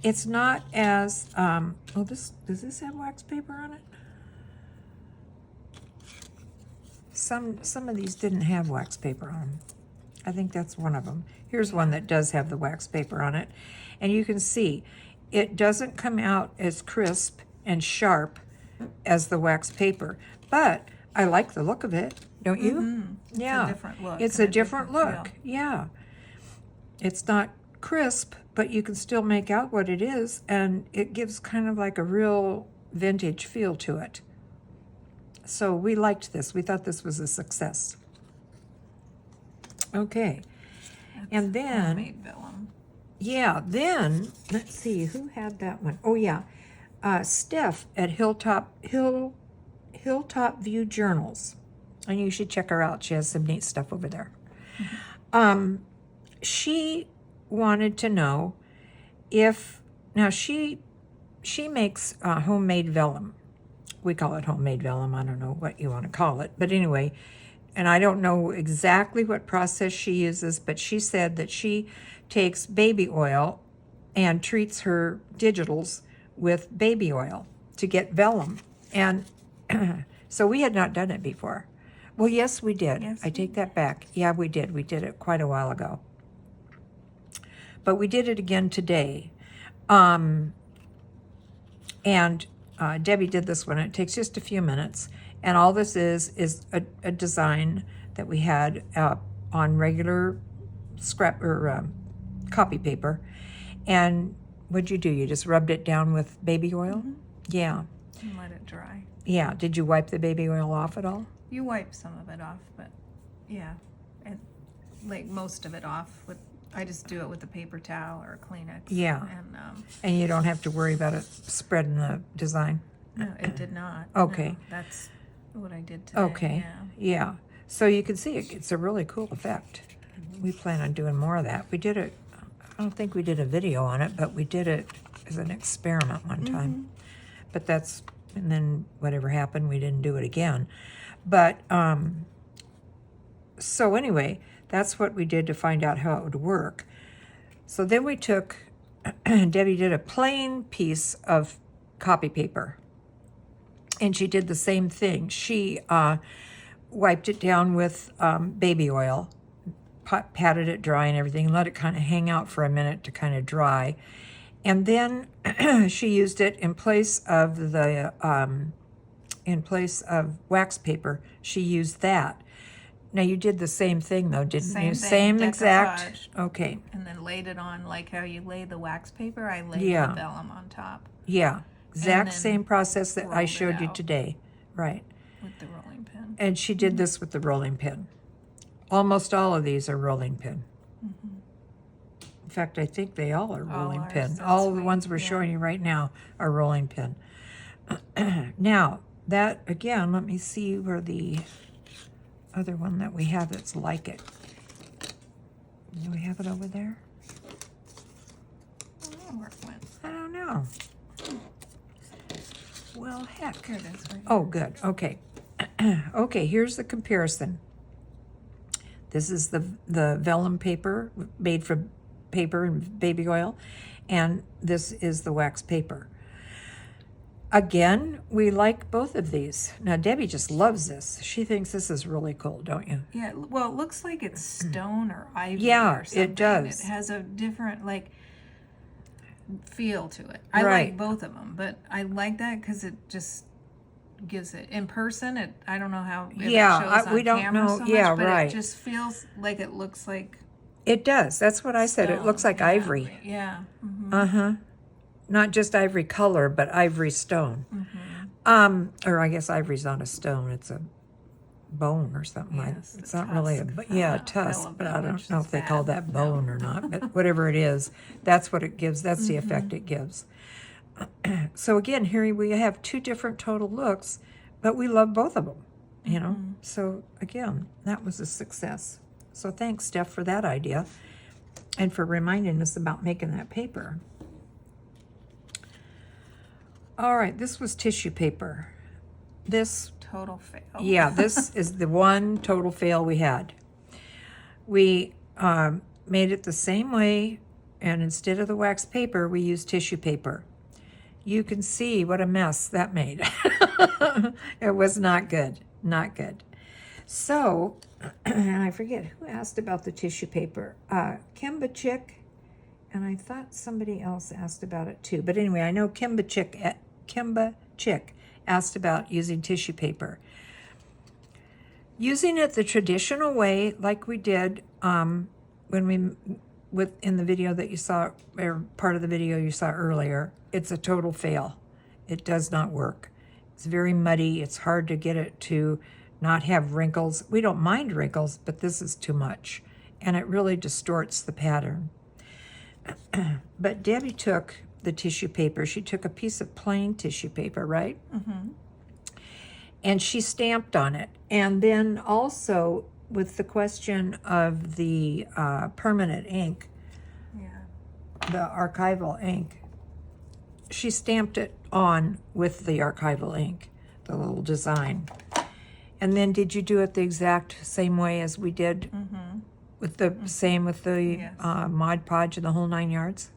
A: It's not as, does this have wax paper on it? Some of these didn't have wax paper on them. I think that's one of them. Here's one that does have the wax paper on it. And you can see, it doesn't come out as crisp and sharp as the wax paper. But I like the look of it, don't you?
B: Mm-hmm.
A: Yeah.
B: It's a different look.
A: It's a different look, yeah. It's not crisp, but you can still make out what it is, and it gives kind of like a real vintage feel to it. So we liked this. We thought this was a success. Okay.
B: That's
A: and then,
B: homemade vellum.
A: Yeah, then, let's see, who had that one? Oh, yeah. Steph at Hilltop View Journals. And you should check her out. She has some neat stuff over there. Mm-hmm. She wanted to know if, now she makes homemade vellum. We call it homemade vellum. I don't know what you want to call it. But anyway, and I don't know exactly what process she uses, but she said that she takes baby oil and treats her digitals with baby oil to get vellum. And so we had not done it before. Well, yes, we did.
B: Yes,
A: I take that back. Yeah, we did. We did it quite a while ago. But we did it again today. And Debbie did this one. It takes just a few minutes. And all this is a design that we had on regular scrap or copy paper. And what'd you do? You just rubbed it down with baby oil?
B: Mm-hmm.
A: Yeah.
B: And let it dry.
A: Yeah. Did you wipe the baby oil off at all?
B: You wipe some of it off, but yeah, and like most of it off with. I just do it with a paper towel or a Kleenex.
A: Yeah. And you don't have to worry about it spreading the design.
B: No, it did not.
A: Okay.
B: No, that's what I did today.
A: Okay. Yeah. So you can see it's a really cool effect. We plan on doing more of that. We did it. I don't think we did a video on it, but we did it as an experiment one time. Mm-hmm. But and then whatever happened, we didn't do it again. But so anyway, that's what we did to find out how it would work. So then we took, Debbie did a plain piece of copy paper. And she did the same thing. She wiped it down with baby oil patted it dry and everything, let it kind of hang out for a minute to kind of dry. And then she used it in place of wax paper. She used that. Now you did the same thing though, didn't
B: Same
A: you?
B: thing,
A: Same exact.
B: decoupage.
A: Okay.
B: And then laid it on like how you lay the wax paper. I laid
A: Yeah.
B: the vellum on top
A: Yeah. Exact
B: then
A: same process that I
B: rolled it
A: showed you
B: out.
A: today. Right.
B: with the rolling pin.
A: And she did this with the rolling pin. Almost all of these are rolling pin. In fact, I think they all are rolling
B: are,
A: pin.
B: so
A: All the
B: sweet,
A: ones we're
B: yeah.
A: showing you right now are rolling pin. Now, that again, let me see where the other one that we have that's like it. Do we have it over there?
B: I don't know where it went.
A: I don't know. Well, heck.
B: Here it is. Right
A: Oh, good. Okay. Okay, here's the comparison. This is the vellum paper made from paper and baby oil, and this is the wax paper. Again, we like both of these. Now, Debbie just loves this. She thinks this is really cool, don't you?
B: Yeah, well, it looks like it's stone or ivy
A: Yeah,
B: or something.
A: it does.
B: It has a different, like, feel to it. I
A: Right.
B: like both of them, but I like that because it just gives it, in person, I don't know how it
A: Yeah,
B: shows on
A: we don't
B: camera
A: know.
B: so much,
A: Yeah,
B: but
A: right.
B: it just feels like it looks like
A: It does. That's what I said. It looks
B: stone.
A: like
B: Yeah,
A: ivory.
B: Yeah. Mm-hmm.
A: Uh-huh. Not just ivory color, but ivory stone. Or I guess ivory's not a stone, it's a bone or something like
B: Yes,
A: it's
B: the
A: not really a
B: tusk.
A: yeah, a
B: Fell
A: tusk,
B: a
A: but I
B: bone,
A: don't
B: which
A: know
B: is
A: if they call
B: bad.
A: that bone or not, but whatever it is, that's what it gives, that's the effect it gives. So again, here we have two different total looks, but we love both of them, you know? So again, that was a success. So thanks, Steph, for that idea and for reminding us about making that paper. All right, this was tissue paper. This,
B: Total fail.
A: yeah, this is the one total fail we had. We made it the same way, and instead of the wax paper, we used tissue paper. You can see what a mess that made. It was not good, not good. So, and I forget who asked about the tissue paper. Kimba Chick, and I thought somebody else asked about it too. But anyway, I know Kimba Chick asked about using tissue paper. Using it the traditional way, like we did when in the video that you saw, or part of the video you saw earlier, it's a total fail. It does not work. It's very muddy. It's hard to get it to not have wrinkles. We don't mind wrinkles, but this is too much, and it really distorts the pattern. But Debbie took the tissue paper. She took a piece of plain tissue paper, right? Mm-hmm. And she stamped on it. And then also with the question of the permanent ink, the archival ink, she stamped it on with the archival ink, the little design. And then did you do it the exact same way as we did with the same with the
B: Yes.
A: Mod Podge and the whole 9 yards?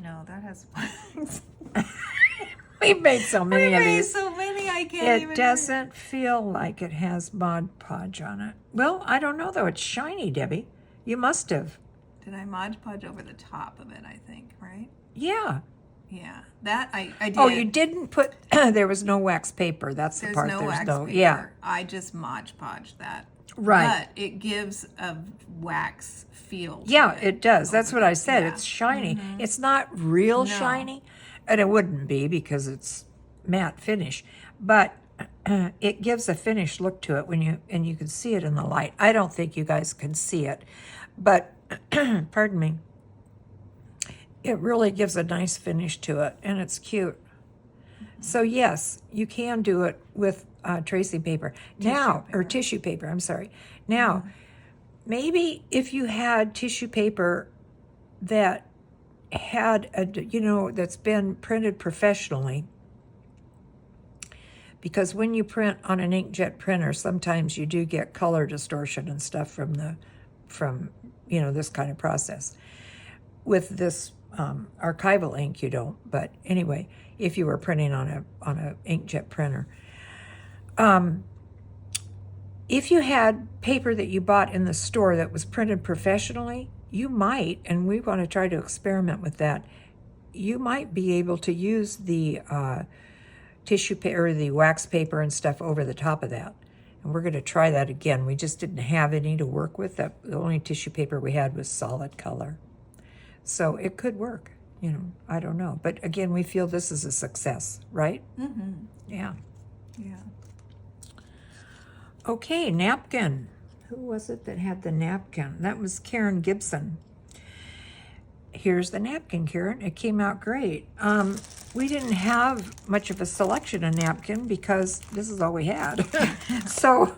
B: No, that has.
A: We've made so many of these.
B: so many I can't even.
A: It doesn't feel like it has Mod Podge on it. Well, I don't know though. It's shiny, Debbie. You must have.
B: Did I Mod Podge over the top of it? I think, right?
A: Yeah.
B: Yeah, that I did.
A: Oh, you didn't put. There was no wax paper. That's the
B: There's
A: part.
B: no
A: There's
B: wax
A: no.
B: paper.
A: Yeah.
B: I just Mod Podge that.
A: Right.
B: But it gives a wax feel. to
A: Yeah, it does. That's
B: over
A: what I
B: the-
A: said.
B: yeah.
A: It's shiny. It's not real
B: No.
A: shiny, and it wouldn't be because it's matte finish. But it gives a finished look to it when you can see it in the light. I don't think you guys can see it, but pardon me. It really gives a nice finish to it, and it's cute. So yes, you can do it with tracing paper or tissue paper. I'm sorry. Now, maybe if you had tissue paper that had that's been printed professionally, because when you print on an inkjet printer, sometimes you do get color distortion and stuff from this kind of process. With this archival ink, you don't. But anyway, if you were printing on a inkjet printer, If you had paper that you bought in the store that was printed professionally, you might, and we want to try to experiment with that, you might be able to use the tissue paper, or the wax paper and stuff over the top of that. And we're going to try that again. We just didn't have any to work with. The only tissue paper we had was solid color. So it could work, you know, I don't know. But again, we feel this is a success, right?
B: Mm-hmm.
A: Yeah.
B: Yeah.
A: Okay, napkin. Who was it that had the napkin? That was Karen Gibson. Here's the napkin, Karen. It came out great. We didn't have much of a selection of napkin because this is all we had. So,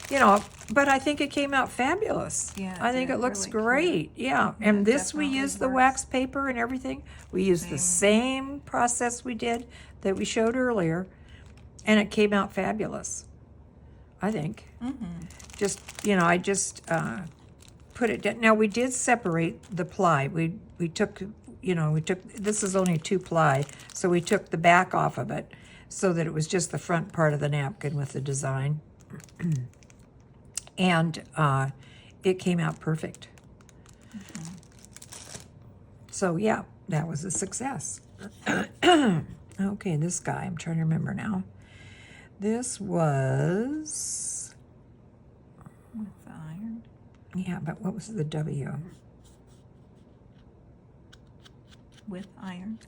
A: you know, but I think it came out fabulous.
B: Yeah,
A: I think it looks
B: really
A: great. Yeah.
B: Yeah,
A: And this, we
B: definitely
A: used the
B: works.
A: wax paper and everything. We used the same process we did that we showed earlier, and it came out fabulous, I think.
B: Mm-hmm.
A: Just, you know, I just put it down. Now, we did separate the ply. We took, you know, this is only 2 ply, so we took the back off of it so that it was just the front part of the napkin with the design. And it came out perfect.
B: Mm-hmm.
A: So, yeah, that was a success. Okay, this guy, I'm trying to remember now. This was,
B: With the iron.
A: yeah, but what was the W?
B: With iron.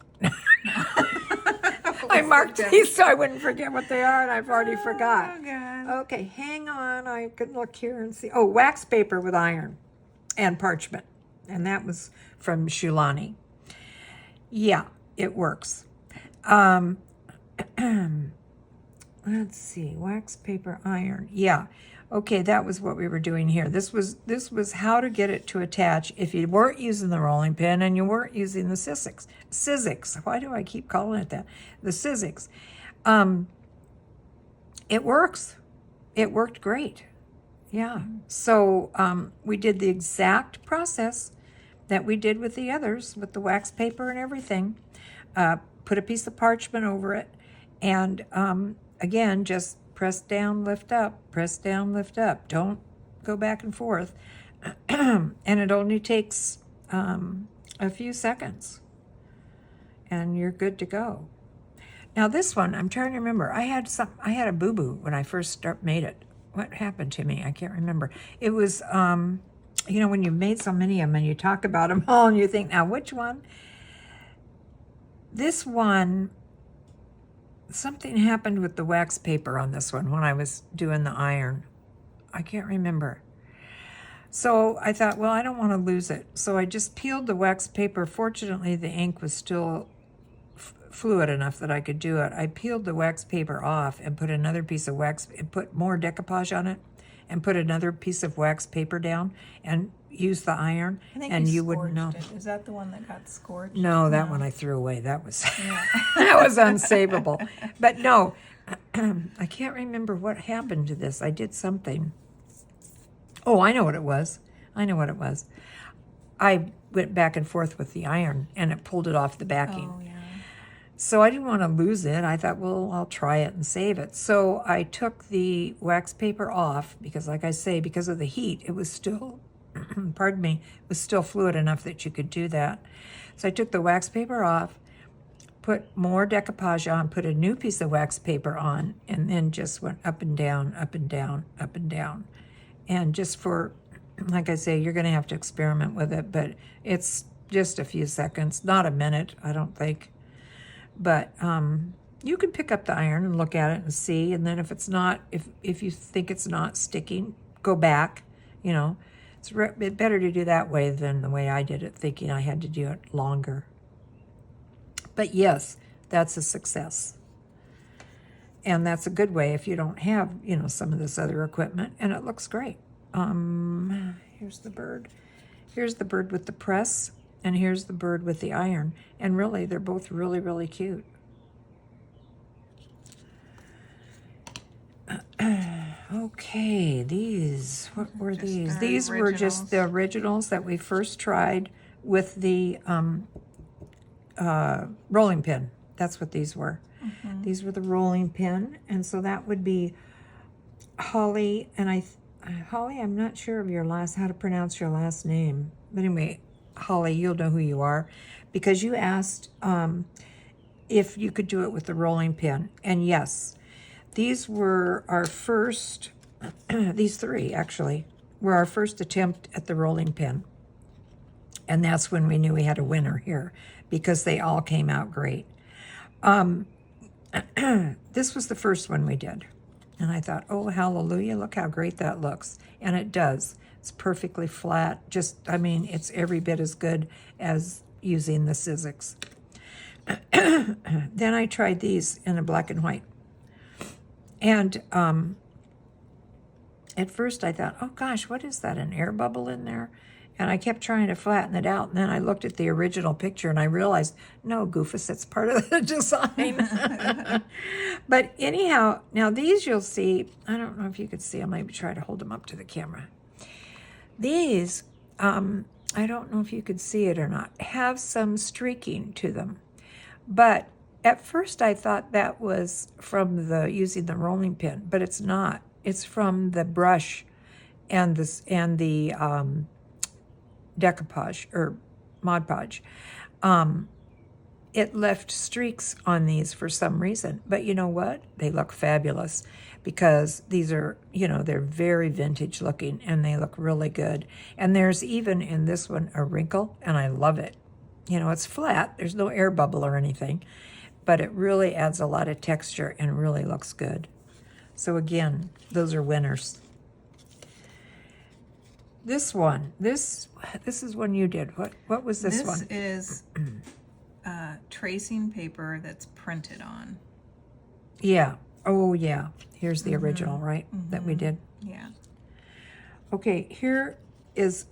A: I marked these so I wouldn't forget what they are, and I've already forgot.
B: Oh, God.
A: Okay, hang on. I can look here and see. Oh, wax paper with iron and parchment. And that was from Shulani. Yeah, it works. Let's see. Wax paper, iron. Yeah. Okay, that was what we were doing here. This was how to get it to attach if you weren't using the rolling pin and you weren't using the Sizzix. Why do I keep calling it that? The Sizzix. It works. It worked great. Yeah. So we did the exact process that we did with the others, with the wax paper and everything. Put a piece of parchment over it, and again, just press down, lift up, press down, lift up. Don't go back and forth. And it only takes a few seconds, and you're good to go. Now this one, I'm trying to remember. I had a boo-boo when I first made it. What happened to me? I can't remember. It was, you know, when you've made so many of them and you talk about them all and you think, now which one? This one, something happened with the wax paper on this one when I was doing the iron. I can't remember. So I thought, well, I don't want to lose it. So I just peeled the wax paper. Fortunately, the ink was still fluid enough that I could do it. I peeled the wax paper off and put another piece of wax, and put more decoupage on it, and put another piece of wax paper down, and used the iron,
B: I think
A: and you wouldn't know.
B: It. Is that the one that got scorched?
A: No, that one I threw away. That was
B: Yeah.
A: that was unsavable. But no, I can't remember what happened to this. I did something. Oh, I know what it was. I went back and forth with the iron, and it pulled it off the backing.
B: Oh, yeah.
A: So I didn't want to lose it. I thought, well, I'll try it and save it. So I took the wax paper off because, like I say, because of the heat, it was still, pardon me, it was still fluid enough that you could do that. So I took the wax paper off, put more decoupage on, put a new piece of wax paper on, and then just went up and down, up and down, up and down. And just for, like I say, you're going to have to experiment with it, but it's just a few seconds, not a minute, I don't think. But you can pick up the iron and look at it and see, and then if it's not, if you think it's not sticking, go back. You know, it's better to do that way than the way I did it, thinking I had to do it longer. But yes, that's a success. And that's a good way if you don't have, you know, some of this other equipment, and it looks great. Here's the bird. Here's the bird with the press. And here's the bird with the iron. And really, they're both really, really cute. Okay, these, what were these? These were just the originals that we first tried with the rolling pin. That's what these were. Mm-hmm. These were the rolling pin. And so that would be Holly, and Holly, I'm not sure of how to pronounce your last name. But anyway, Holly, you'll know who you are because you asked if you could do it with the rolling pin. And yes, these were our first, these three actually, were our first attempt at the rolling pin. And that's when we knew we had a winner here because they all came out great. This was the first one we did. And I thought, oh, hallelujah, look how great that looks. And it does. It's perfectly flat. It's every bit as good as using the Sizzix. Then I tried these in a black and white. And at first I thought, oh gosh, what is that, an air bubble in there? And I kept trying to flatten it out. And then I looked at the original picture and I realized, no, Goofus, it's part of the design. But anyhow, now these you'll see, I don't know if you could see them. Maybe try to hold them up to the camera. These, I don't know if you could see it or not, have some streaking to them. But at first I thought that was from using the rolling pin, but it's not. It's from the brush and the decoupage or Mod Podge. It left streaks on these for some reason, but you know what? They look fabulous because these are, they're very vintage looking and they look really good. And there's even in this one a wrinkle, and I love it. It's flat. There's no air bubble or anything, but it really adds a lot of texture and really looks good. So again, those are winners. This one, this is one you did. What was this one?
B: This is tracing paper that's printed on.
A: Yeah. Oh, yeah. Here's the original, right? That we did.
B: Yeah.
A: Okay, here is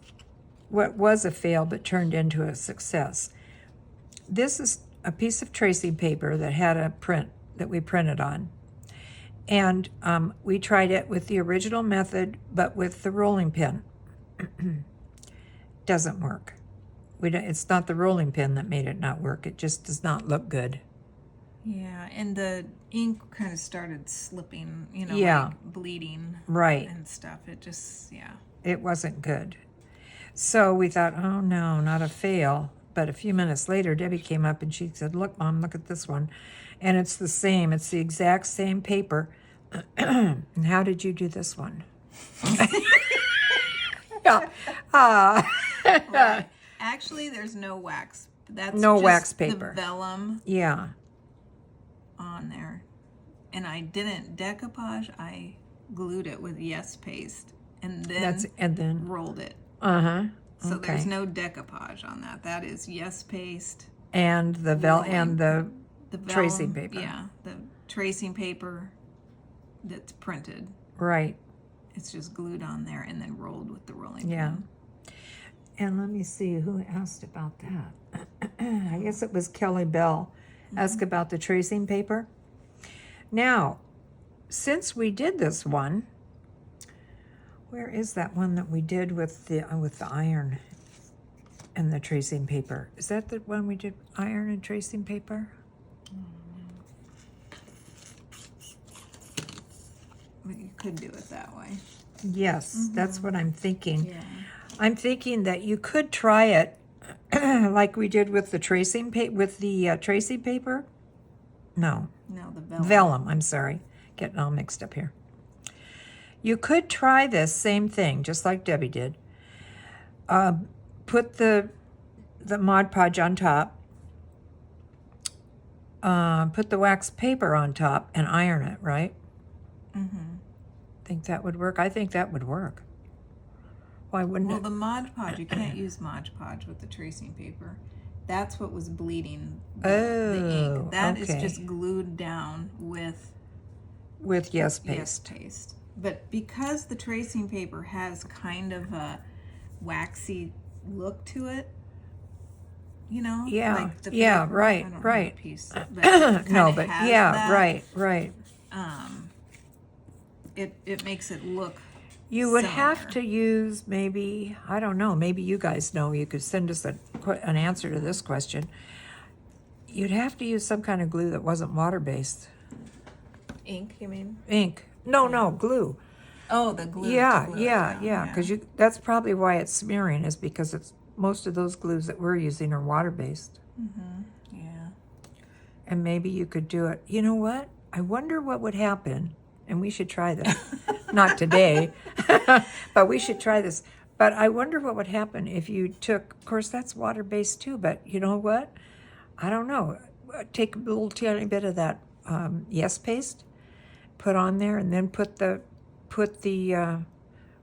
A: what was a fail but turned into a success. This is a piece of tracing paper that had a print that we printed on. And we tried it with the original method, but with the rolling pin. Doesn't work. It's not the rolling pin that made it not work. It just does not look good.
B: Yeah, and the ink kind of started slipping,
A: Yeah.
B: like bleeding.
A: Right.
B: And stuff. It just, yeah.
A: It wasn't good. So we thought, oh no, not a fail. But a few minutes later, Debbie came up and she said, look, Mom, look at this one. And it's the same. It's the exact same paper. And how did you do this one? Yeah.
B: Right. Actually, there's no wax. That's
A: No
B: just
A: wax paper.
B: The vellum
A: Yeah.
B: on there. And I didn't decoupage. I glued it with Yes Paste and then rolled it.
A: Uh-huh.
B: So
A: Okay.
B: there's no decoupage on that. That is Yes Paste.
A: And the
B: The
A: tracing
B: vellum,
A: paper.
B: Yeah, the tracing paper that's printed.
A: Right.
B: It's just glued on there and then rolled with the rolling
A: Yeah.
B: pin.
A: And let me see who asked about that. I guess it was Kelly Bell asked about the tracing paper. Now, since we did this one, where is that one that we did with the iron and the tracing paper? Is that the one we did iron and tracing paper?
B: But you could do it that way.
A: Yes, that's what I'm thinking.
B: Yeah.
A: I'm thinking that you could try it like we did with the tracing paper. No,
B: No, the vellum.
A: vellum. I'm sorry, getting all mixed up here. You could try this same thing, just like Debbie did. Put the Mod Podge on top. Put the wax paper on top and iron it, right?
B: Mm-hmm.
A: Think that would work? I think that would work. Why wouldn't
B: Well,
A: it?
B: the Mod Podge, you can't use Mod Podge with the tracing paper. That's what was bleeding the ink. That is
A: okay.
B: just glued down with
A: With Yes
B: Yes
A: Paste.
B: Paste. But because the tracing paper has kind of a waxy look to it,
A: Yeah,
B: like the
A: yeah,
B: paper,
A: right,
B: I don't know
A: right.
B: what piece, but
A: No,
B: kinda
A: but
B: has
A: yeah,
B: that.
A: right.
B: It makes it look.
A: You would have
B: similar.
A: to use maybe, I don't know, maybe you guys know, you could send us an answer to this question. You'd have to use some kind of glue that wasn't water-based.
B: Ink, you mean?
A: Ink. No, glue.
B: Oh, the glue.
A: Yeah,
B: to glue it
A: yeah,
B: down,
A: yeah. Because that's probably why it's smearing, is because it's most of those glues that we're using are water-based.
B: Yeah.
A: And maybe you could do it. You know what? I wonder what would happen, and we should try this. Not today, but we should try this. But I wonder what would happen if you took, of course, that's water-based too, but you know what? I don't know. Take a little tiny bit of that Yes paste, put on there, and then put the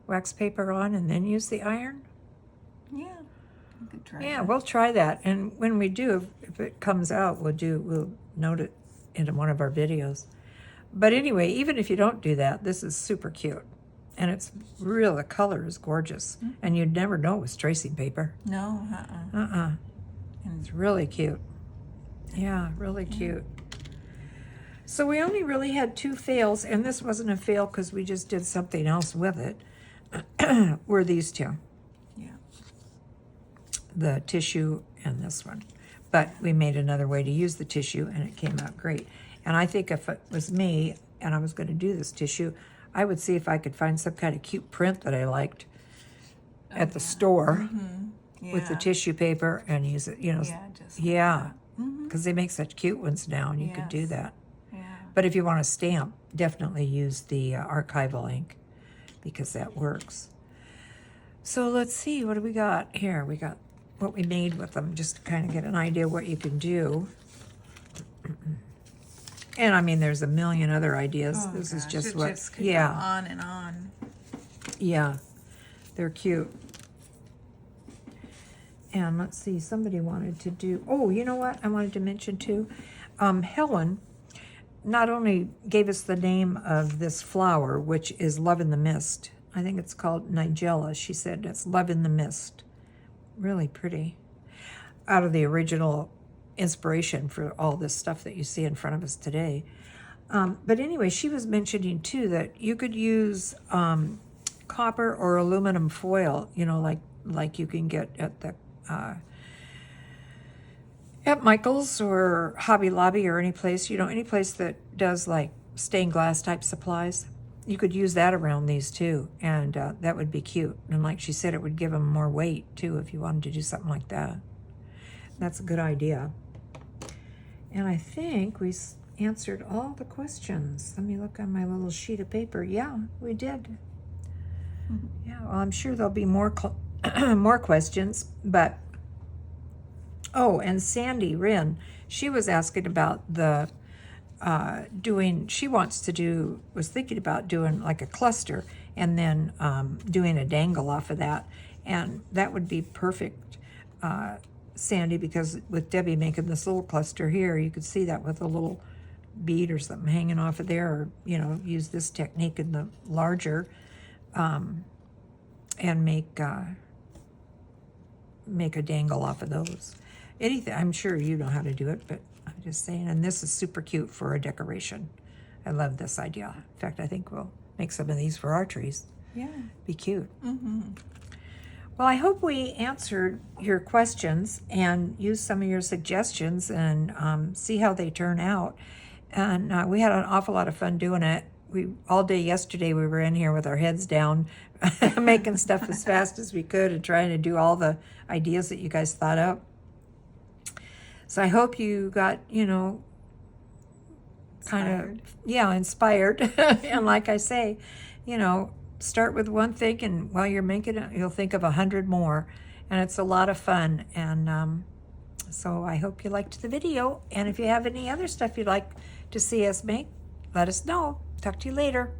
A: wax paper on, and then use the iron.
B: Yeah. You could try
A: Yeah,
B: that.
A: we'll try that. And when we do, if it comes out, we'll note it into one of our videos. But anyway, even if you don't do that, this is super cute. And it's real, the color is gorgeous. And you'd never know it was tracing paper.
B: No,
A: And it's really cute. Yeah, really cute. So we only really had 2 fails, and this wasn't a fail because we just did something else with it, were these 2.
B: Yeah.
A: The tissue and this one. But we made another way to use the tissue, and it came out great. And I think if it was me and I was going to do this tissue, I would see if I could find some kind of cute print that I liked at the store with the tissue paper and use it, you know.
B: Yeah, just
A: Yeah, because they make such cute ones now, and you could do
B: Yes.
A: that.
B: Yeah.
A: But if you want to stamp, definitely use the archival ink, because that works. So let's see, what do we got here? We got what we made with them, just to kind of get an idea what you can do. And I mean, there's a million other ideas.
B: Oh,
A: This is
B: gosh,
A: just
B: it
A: what,
B: just could
A: yeah,
B: go on and on.
A: yeah, they're cute. And let's see, somebody wanted to do, oh, you know what I wanted to mention too? Helen not only gave us the name of this flower, which is Love in the Mist. I think it's called Nigella. She said it's Love in the Mist. Really pretty. Out of the original inspiration for all this stuff that you see in front of us today. But anyway, she was mentioning too that you could use copper or aluminum foil, you know, like you can get at the at Michael's or Hobby Lobby or any place, you know, any place that does like stained glass type supplies. You could use that around these too, and that would be cute. And like she said, it would give them more weight too if you wanted to do something like that. That's a good idea. And I think we answered all the questions. Let me look on my little sheet of paper. Yeah, we did. Yeah, well, I'm sure there'll be more more questions, but oh, and Sandy Wren, she was asking about the was thinking about doing like a cluster and then doing a dangle off of that, and that would be perfect, Sandy, because with Debbie making this little cluster here, you could see that with a little bead or something hanging off of there, or you know, use this technique in the larger and make a dangle off of those. Anything, I'm sure you know how to do it, but I'm just saying. And this is super cute for a decoration. I love this idea. In fact, I think we'll make some of these for our trees.
B: Yeah.
A: Be cute. Well, I hope we answered your questions and used some of your suggestions and see how they turn out. And we had an awful lot of fun doing it. All day yesterday we were in here with our heads down, making stuff as fast as we could and trying to do all the ideas that you guys thought up. So I hope you got, you know, kind of, yeah, inspired. And like I say, you know, start with one thing, and while you're making it, you'll think of 100 more. And it's a lot of fun. And so I hope you liked the video. And if you have any other stuff you'd like to see us make, let us know. Talk to you later.